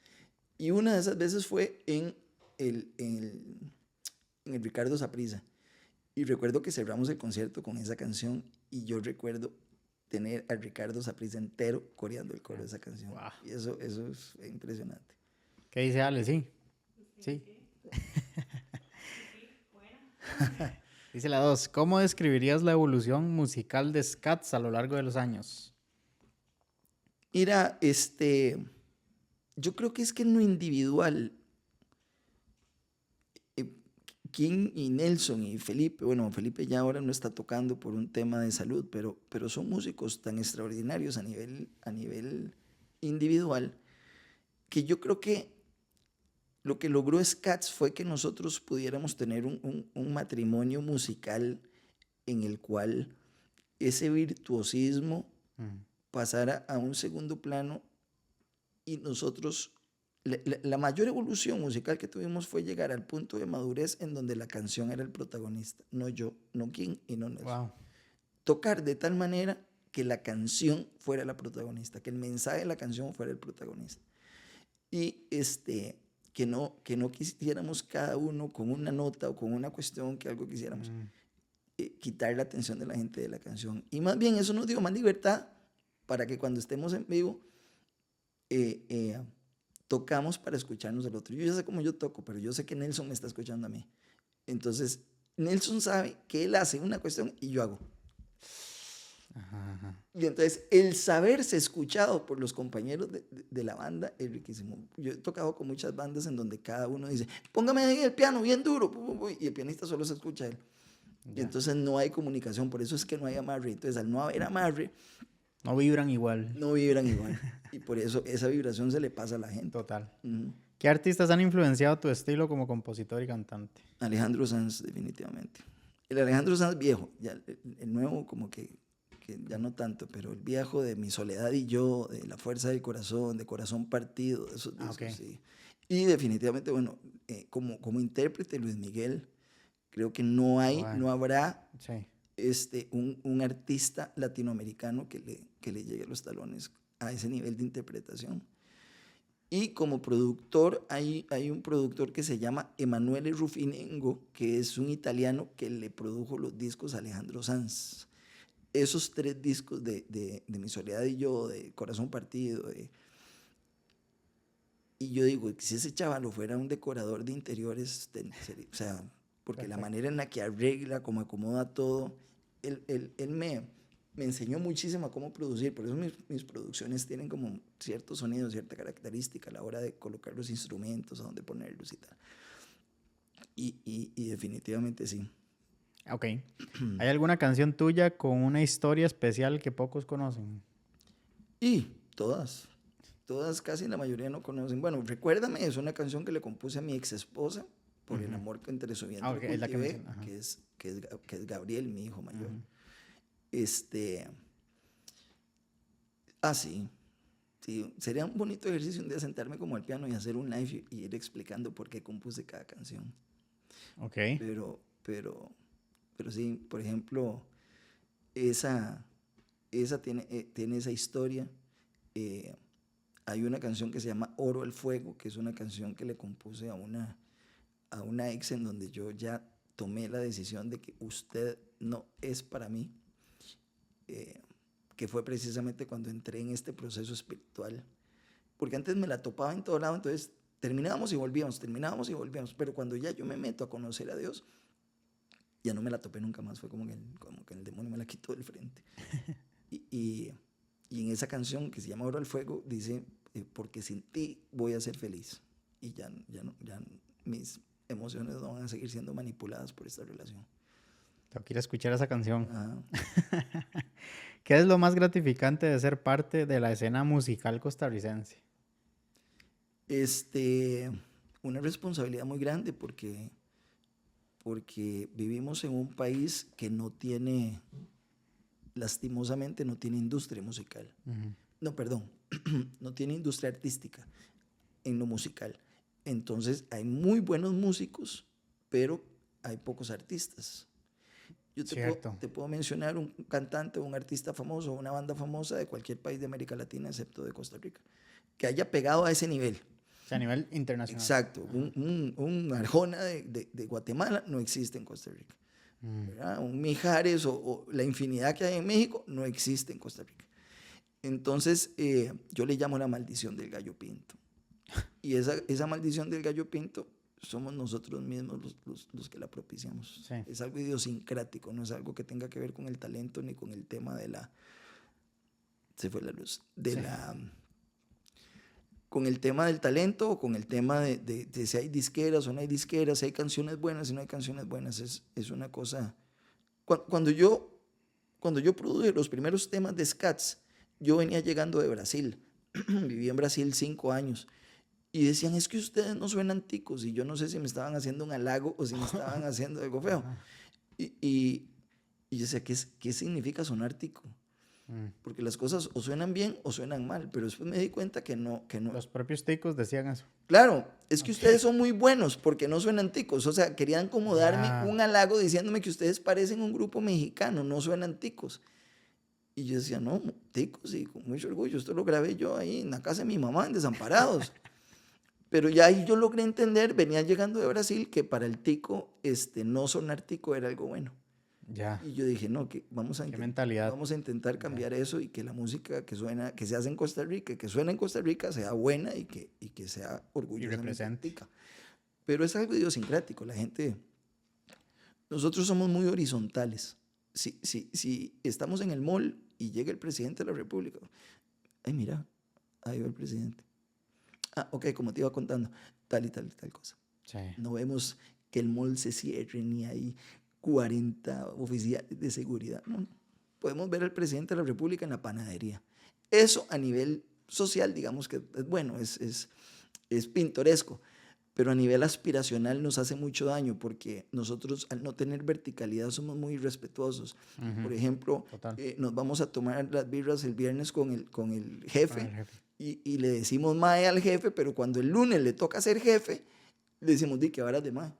Y una de esas veces fue en el Ricardo Saprissa. Y recuerdo que cerramos el concierto con esa canción y yo recuerdo tener a Ricardo Saprissa entero coreando el coro de esa canción. Wow. Y eso es impresionante. ¿Qué dice Ale? Sí. Sí. Dice la 2. ¿Cómo describirías la evolución musical de Scats a lo largo de los años? Mira, yo creo que es que en lo individual, King y Nelson y Felipe, bueno, Felipe ya ahora no está tocando por un tema de salud, pero son músicos tan extraordinarios a nivel individual, que yo creo que lo que logró Scats fue que nosotros pudiéramos tener un matrimonio musical en el cual ese virtuosismo pasara a un segundo plano y nosotros... La mayor evolución musical que tuvimos fue llegar al punto de madurez en donde la canción era el protagonista, no yo, no King y no Nelson. Wow. tocar de tal manera que la canción fuera la protagonista, que el mensaje de la canción fuera el protagonista. Y que no quisiéramos cada uno con una nota o con una cuestión que algo quisiéramos quitar la atención de la gente de la canción. Y más bien eso nos dio más libertad para que cuando estemos en vivo tocamos para escucharnos el otro. Yo ya sé cómo yo toco, pero yo sé que Nelson me está escuchando a mí. Entonces, Nelson sabe que él hace una cuestión y yo hago. Ajá. Y entonces, el saberse escuchado por los compañeros de la banda es riquísimo. Yo he tocado con muchas bandas en donde cada uno dice, póngame ahí el piano bien duro, y el pianista solo se escucha a él. Y entonces no hay comunicación, por eso es que no hay amarre. Entonces, al no haber amarre, no vibran igual. No vibran igual. Y por eso esa vibración se le pasa a la gente. Total. Uh-huh. ¿Qué artistas han influenciado tu estilo como compositor y cantante? Alejandro Sanz, definitivamente. El Alejandro Sanz viejo, ya el nuevo como que ya no tanto, pero el viejo de Mi Soledad y Yo, de La Fuerza del Corazón, de Corazón Partido, de esos discos, sí. Y definitivamente, bueno, como intérprete, Luis Miguel, creo que no habrá un artista latinoamericano que le llegue a los talones a ese nivel de interpretación. Y como productor, hay un productor que se llama Emanuele Rufinengo, que es un italiano que le produjo los discos a Alejandro Sanz. Esos 3 discos de Mi Soledad y Yo, de Corazón Partido, y yo digo, si ese chaval fuera un decorador de interiores, o sea, porque perfecto. La manera en la que arregla, cómo acomoda todo, él me enseñó muchísimo a cómo producir, por eso mis producciones tienen como cierto sonido, cierta característica a la hora de colocar los instrumentos, a dónde ponerlos y tal. Y definitivamente sí. Ok. ¿Hay alguna canción tuya con una historia especial que pocos conocen? Y todas, casi la mayoría no conocen. Bueno, Recuérdame es una canción que le compuse a mi ex esposa por el amor que entre su vientre cultivé, que es Gabriel, mi hijo mayor. Sí, sería un bonito ejercicio un día sentarme como al piano y hacer un live y ir explicando por qué compuse cada canción. Ok. Pero sí, por ejemplo, esa tiene esa historia. Hay una canción que se llama Oro al Fuego, que es una canción que le compuse a una ex en donde yo ya tomé la decisión de que usted no es para mí, que fue precisamente cuando entré en este proceso espiritual, porque antes me la topaba en todo lado, entonces terminábamos y volvíamos, pero cuando ya yo me meto a conocer a Dios, ya no me la topé nunca más, fue como que el demonio me la quitó del frente. Y en esa canción que se llama Oro al Fuego dice, porque sin ti voy a ser feliz, y ya mis emociones no van a seguir siendo manipuladas por esta relación. Tengo que ir a escuchar esa canción. ¿Qué es lo más gratificante de ser parte de la escena musical costarricense? Una responsabilidad muy grande porque vivimos en un país que no tiene, lastimosamente, no tiene industria musical. Uh-huh. No, perdón, no tiene industria artística en lo musical. Entonces hay muy buenos músicos, pero hay pocos artistas. Yo te puedo mencionar un cantante o un artista famoso o una banda famosa de cualquier país de América Latina, excepto de Costa Rica, que haya pegado a ese nivel. O sea, a nivel internacional. Exacto. Un Arjona de Guatemala no existe en Costa Rica. Un Mijares o la infinidad que hay en México no existe en Costa Rica. Entonces, yo le llamo la maldición del gallo pinto. Y esa maldición del gallo pinto somos nosotros mismos los que la propiciamos. Sí. Es algo idiosincrático, no es algo que tenga que ver con el talento ni con el tema de la... Se fue la luz. Con el tema del talento o con el tema de si hay disqueras o no hay disqueras, si hay canciones buenas y no hay canciones buenas. Es una cosa... Cuando yo produje los primeros temas de Scats, yo venía llegando de Brasil. Viví en Brasil 5 años. Y decían, es que ustedes no suenan ticos. Y yo no sé si me estaban haciendo un halago o si me estaban haciendo algo feo. Y yo decía, ¿qué significa sonar tico? Porque las cosas o suenan bien o suenan mal, pero después me di cuenta que no. Los propios ticos decían eso. Claro, es que ustedes son muy buenos porque no suenan ticos. O sea, querían como darme Ah. un halago diciéndome que ustedes parecen un grupo mexicano, no suenan ticos. Y yo decía, no, ticos, y con mucho orgullo. Esto lo grabé yo ahí en la casa de mi mamá, en Desamparados. Pero ya ahí yo logré entender, venía llegando de Brasil, que para el tico, no sonar tico era algo bueno. Ya. Y yo dije, no, que vamos a intentar cambiar eso y que la música que suena, que se hace en Costa Rica, que suena en Costa Rica, sea buena y que sea orgullosamente tica. Pero es algo idiosincrático. La gente, nosotros somos muy horizontales. Si estamos en el mall y llega el presidente de la República, ay, mira, ahí va el presidente. Ah, ok, como te iba contando, tal y tal y tal cosa. Sí. No vemos que el mall se cierre ni hay 40 oficiales de seguridad. No. Podemos ver al presidente de la República en la panadería. Eso a nivel social, digamos que es bueno, es pintoresco, pero a nivel aspiracional nos hace mucho daño porque nosotros al no tener verticalidad somos muy irrespetuosos. Por ejemplo, nos vamos a tomar las birras el viernes con el jefe, y le decimos mae al jefe, pero cuando el lunes le toca ser jefe, le decimos di que varas de mae.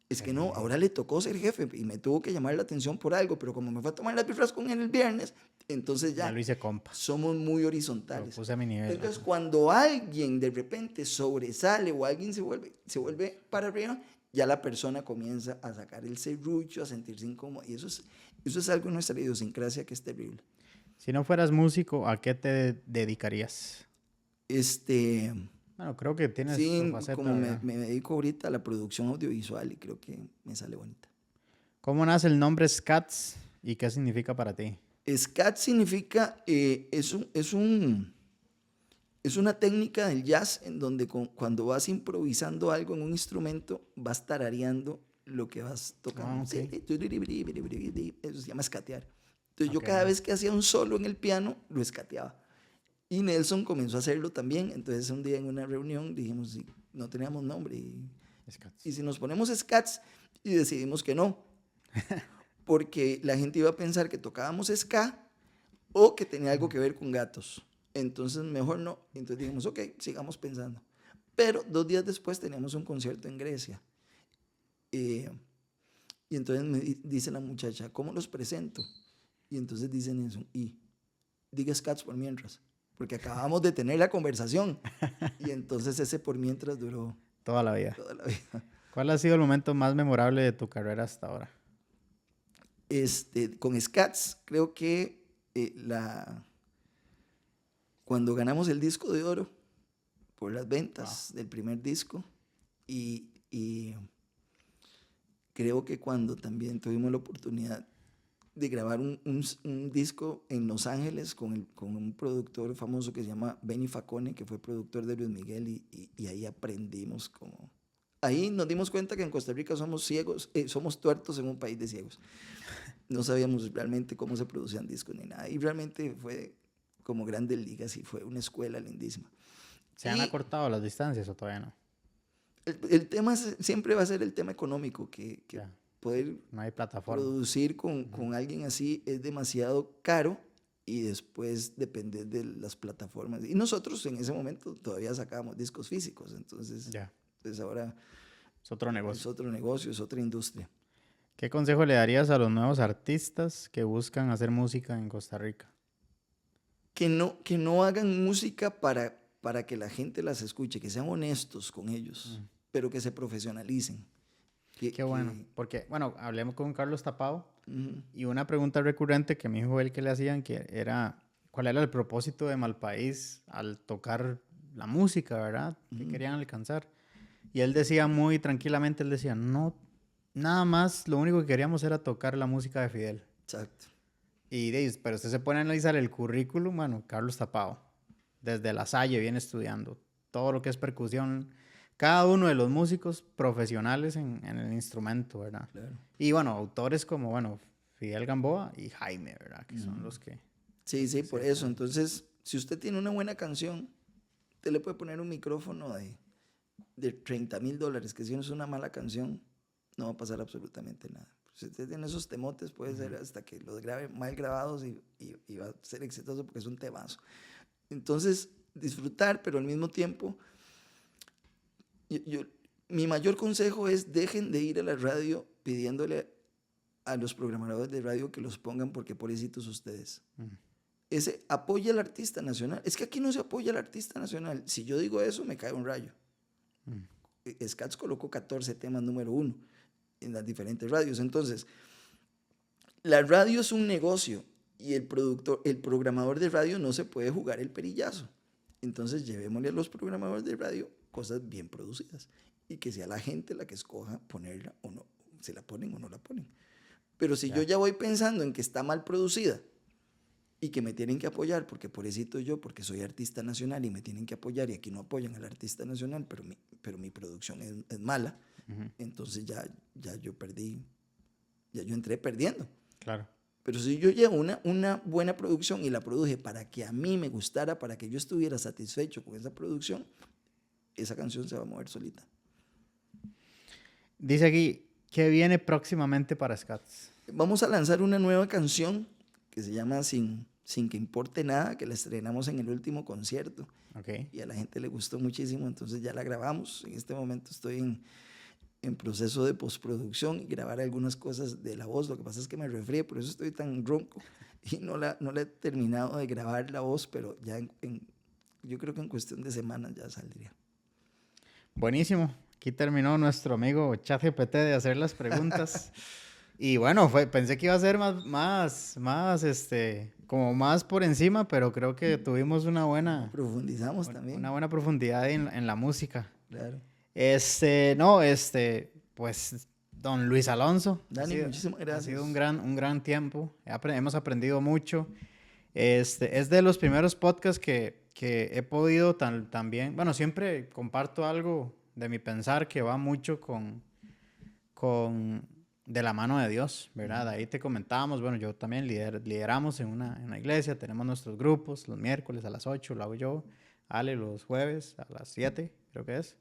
Es que no, ahora le tocó ser jefe y me tuvo que llamar la atención por algo, pero como me fue a tomar las birras con él el viernes, entonces ya lo hice compa. Somos muy horizontales. Lo puse a mi nivel. Entonces, cuando alguien de repente sobresale o alguien se vuelve para arriba, ya la persona comienza a sacar el serrucho, a sentirse incómodo. Y eso es algo en nuestra idiosincrasia que es terrible. Si no fueras músico, ¿a qué te dedicarías? Bueno, creo que tienes tu faceta, como me dedico ahorita a la producción audiovisual y creo que me sale bonita. ¿Cómo nace el nombre Scats y qué significa para ti? Scat significa, es una técnica del jazz en donde cuando vas improvisando algo en un instrumento, vas tarareando lo que vas tocando. Okay. Eso se llama escatear. Entonces yo cada vez que hacía un solo en el piano, lo escateaba. Y Nelson comenzó a hacerlo también. Entonces un día en una reunión dijimos, sí, no teníamos nombre. Y si nos ponemos scats, y decidimos que no. Porque la gente iba a pensar que tocábamos ska o que tenía algo que ver con gatos. Entonces, mejor no. Entonces dijimos, ok, sigamos pensando. Pero 2 días después teníamos un concierto en Grecia. Y entonces me dice la muchacha, ¿cómo los presento? Y entonces dicen eso, y diga Scats por mientras, porque acabamos de tener la conversación. Y entonces ese por mientras duró toda la vida. Toda la vida. ¿Cuál ha sido el momento más memorable de tu carrera hasta ahora? Con Scats, creo que cuando ganamos el disco de oro por las ventas del primer disco, y creo que cuando también tuvimos la oportunidad de grabar un disco en Los Ángeles con un productor famoso que se llama Benny Facone, que fue productor de Luis Miguel, y ahí aprendimos como... Ahí nos dimos cuenta que en Costa Rica somos ciegos, somos tuertos en un país de ciegos. No sabíamos realmente cómo se producían discos ni nada. Y realmente fue como Grandes Ligas y fue una escuela lindísima. ¿Se han acortado las distancias o todavía no? El tema siempre va a ser el tema económico, que poder no hay plataforma. Producir con alguien así es demasiado caro y después depender de las plataformas. Y nosotros en ese momento todavía sacábamos discos físicos, entonces... Pues ahora es otro negocio. Es otro negocio, es otra industria. ¿Qué consejo le darías a los nuevos artistas que buscan hacer música en Costa Rica? Que no hagan música para que la gente las escuche, que sean honestos con ellos, pero que se profesionalicen. Qué bueno, porque, bueno, hablemos con Carlos Tapao y una pregunta recurrente que me dijo él que le hacían, que era, ¿cuál era el propósito de Malpaís al tocar la música, verdad? ¿Qué querían alcanzar? Y él decía muy tranquilamente, él decía, no, nada más, lo único que queríamos era tocar la música de Fidel. Exacto. Pero usted se pone a analizar el currículum, bueno, Carlos Tapao, desde La Salle viene estudiando todo lo que es percusión, cada uno de los músicos profesionales en el instrumento, ¿verdad? Claro. Y bueno, autores como, bueno, Fidel Gamboa y Jaime, ¿verdad? Que son los que... Sí, por eso. Entonces, si usted tiene una buena canción, usted le puede poner un micrófono de $30,000, que si no es una mala canción, no va a pasar absolutamente nada. Si usted tiene esos temotes, puede ser hasta que los grabe mal grabados y va a ser exitoso porque es un temazo. Entonces, disfrutar, pero al mismo tiempo, mi mayor consejo es dejen de ir a la radio pidiéndole a los programadores de radio que los pongan porque pobrecitos ustedes. Ese apoya al artista nacional. Es que aquí no se apoya al artista nacional. Si yo digo eso, me cae un rayo. Scats colocó 14 temas número 1 en las diferentes radios. Entonces, la radio es un negocio y el programador de radio no se puede jugar el perillazo. Entonces, llevémosle a los programadores de radio cosas bien producidas y que sea la gente la que escoja ponerla o no, si la ponen o no la ponen. Pero si yo ya voy pensando en que está mal producida y que me tienen que apoyar, porque pobrecito yo, porque soy artista nacional y me tienen que apoyar y aquí no apoyan al artista nacional, pero mi producción es mala, entonces ya yo perdí, ya yo entré perdiendo. Claro. Pero si yo llevo una buena producción y la produje para que a mí me gustara, para que yo estuviera satisfecho con esa producción, esa canción se va a mover solita. Dice aquí, ¿qué viene próximamente para Scats? Vamos a lanzar una nueva canción que se llama Sin que importe nada, que la estrenamos en el último concierto. Okay. Y a la gente le gustó muchísimo, entonces ya la grabamos. En este momento estoy en proceso de postproducción y grabar algunas cosas de la voz. Lo que pasa es que me resfrié, por eso estoy tan ronco y no la he terminado de grabar la voz, pero ya yo creo que en cuestión de semanas ya saldría. Buenísimo. Aquí terminó nuestro amigo ChatGPT de hacer las preguntas. Y bueno, pensé que iba a ser como más por encima, pero creo que tuvimos una buena... Profundizamos también. Una buena profundidad en la música. Claro. Pues, don Luis Alonso. Dani, muchísimas gracias. Ha sido un gran tiempo. Hemos aprendido mucho. Es de los primeros podcasts que he podido también... Bueno, siempre comparto algo de mi pensar que va mucho de la mano de Dios, ¿verdad? Ahí te comentábamos, bueno, yo también lideramos en una iglesia, tenemos nuestros grupos, los miércoles a las 8 lo hago yo, Ale los jueves a las 7, creo que es.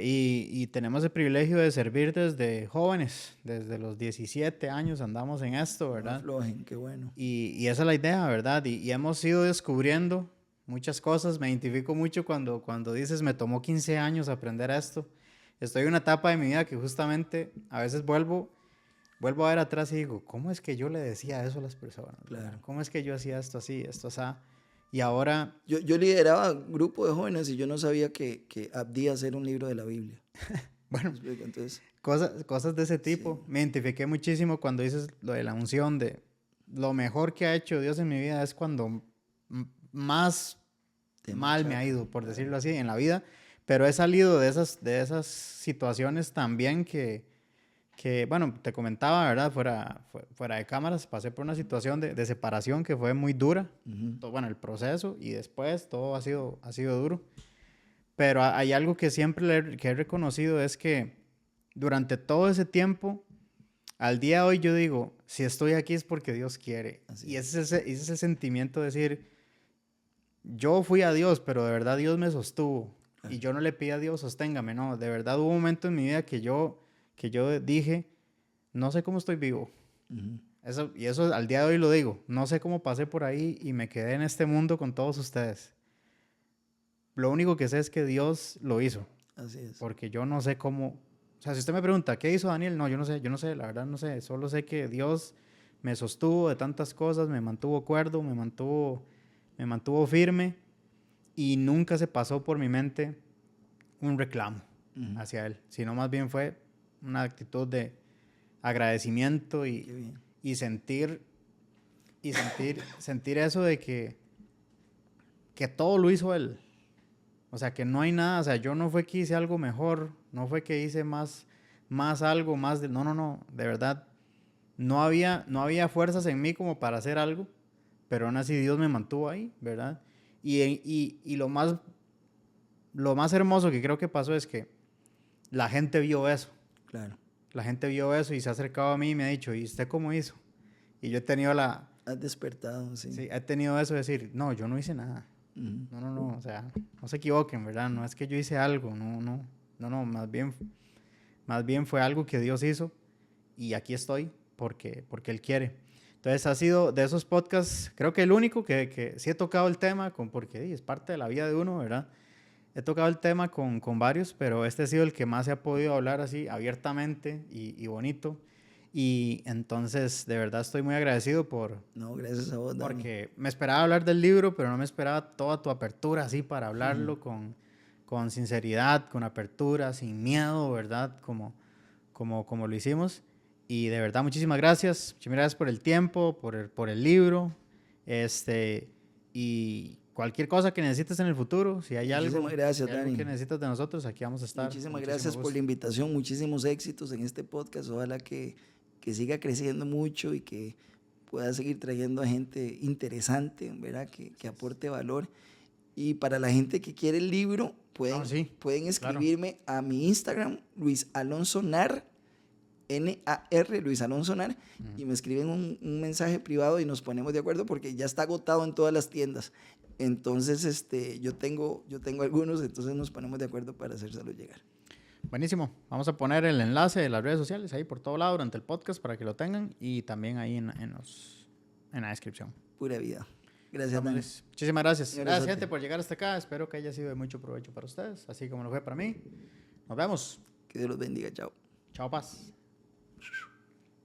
Y tenemos el privilegio de servir desde jóvenes, desde los 17 años andamos en esto, ¿verdad? No aflojen, qué bueno. Y esa es la idea, ¿verdad? Y hemos ido descubriendo muchas cosas, me identifico mucho cuando dices, me tomó 15 años aprender esto. Estoy en una etapa de mi vida que justamente a veces vuelvo a ver atrás y digo, ¿cómo es que yo le decía eso a las personas? Claro. ¿Cómo es que yo hacía esto así, esto así? Y ahora... Yo lideraba un grupo de jóvenes y yo no sabía que había hacer un libro de la Biblia. Bueno, entonces, cosas de ese tipo. Sí. Me identifiqué muchísimo cuando dices lo de la unción, de lo mejor que ha hecho Dios en mi vida es cuando más mal me ha ido, por decirlo así, en la vida. Pero he salido de esas situaciones también que bueno, te comentaba, ¿verdad? Fuera de cámaras, pasé por una situación de separación que fue muy dura. Bueno, el proceso y después todo ha sido duro. Pero hay algo que siempre que he reconocido es que durante todo ese tiempo, al día de hoy yo digo, si estoy aquí es porque Dios quiere. Y ese es el sentimiento de decir, yo fui a Dios, pero de verdad Dios me sostuvo. Y yo no le pedí a Dios, sosténgame, no. De verdad hubo un momento en mi vida que yo dije, no sé cómo estoy vivo. Eso al día de hoy lo digo. No sé cómo pasé por ahí y me quedé en este mundo con todos ustedes. Lo único que sé es que Dios lo hizo. Así es. Porque yo no sé cómo... O sea, si usted me pregunta, ¿qué hizo Daniel? No, yo no sé, la verdad no sé. Solo sé que Dios me sostuvo de tantas cosas, me mantuvo cuerdo, me mantuvo firme. Y nunca se pasó por mi mente un reclamo hacia Él, sino más bien fue una actitud de agradecimiento y sentir eso de que todo lo hizo Él. O sea, que no hay nada, o sea, yo no fue que hice algo mejor, no fue que hice más algo, no, de verdad, no había fuerzas en mí como para hacer algo, pero aún así Dios me mantuvo ahí, ¿verdad? Y lo más hermoso que creo que pasó es que la gente vio eso. Claro. La gente vio eso y se ha acercado a mí y me ha dicho, ¿y usted cómo hizo? Y yo he tenido Has despertado, sí. Sí, he tenido eso de decir, no, yo no hice nada. No, o sea, no se equivoquen, ¿verdad? No es que yo hice algo, no, más bien fue algo que Dios hizo y aquí estoy porque Él quiere. Entonces ha sido de esos podcasts, creo que el único que sí he tocado el tema, porque es parte de la vida de uno, ¿verdad? He tocado el tema con varios, pero este ha sido el que más se ha podido hablar así abiertamente y bonito. Y entonces, de verdad, estoy muy agradecido No, gracias a vos, Dani. porque me esperaba hablar del libro, pero no me esperaba toda tu apertura así para hablarlo con sinceridad, con apertura, sin miedo, ¿verdad? Como lo hicimos. Y de verdad, muchísimas gracias. Muchísimas gracias por el tiempo, por el libro. Y cualquier cosa que necesites en el futuro, si hay algo, gracias, si hay algo Dani. que necesites de nosotros, aquí vamos a estar. Muchísimas gracias por la invitación, muchísimos éxitos en este podcast. Ojalá que siga creciendo mucho y que pueda seguir trayendo a gente interesante, ¿verdad? Que aporte valor. Y para la gente que quiere el libro, pueden escribirme a mi Instagram, Luis Alonso Nar, N-A-R, Luis Alonso Nar, y me escriben un mensaje privado y nos ponemos de acuerdo porque ya está agotado en todas las tiendas. Entonces, yo tengo algunos, entonces nos ponemos de acuerdo para hacérselo llegar. Buenísimo. Vamos a poner el enlace de las redes sociales ahí por todo lado durante el podcast para que lo tengan y también ahí en la descripción. Pura vida. Gracias, Dani. Muchísimas gracias. Gracias, gente, por llegar hasta acá. Espero que haya sido de mucho provecho para ustedes, así como lo fue para mí. Nos vemos. Que Dios los bendiga. Chao. Chao, paz.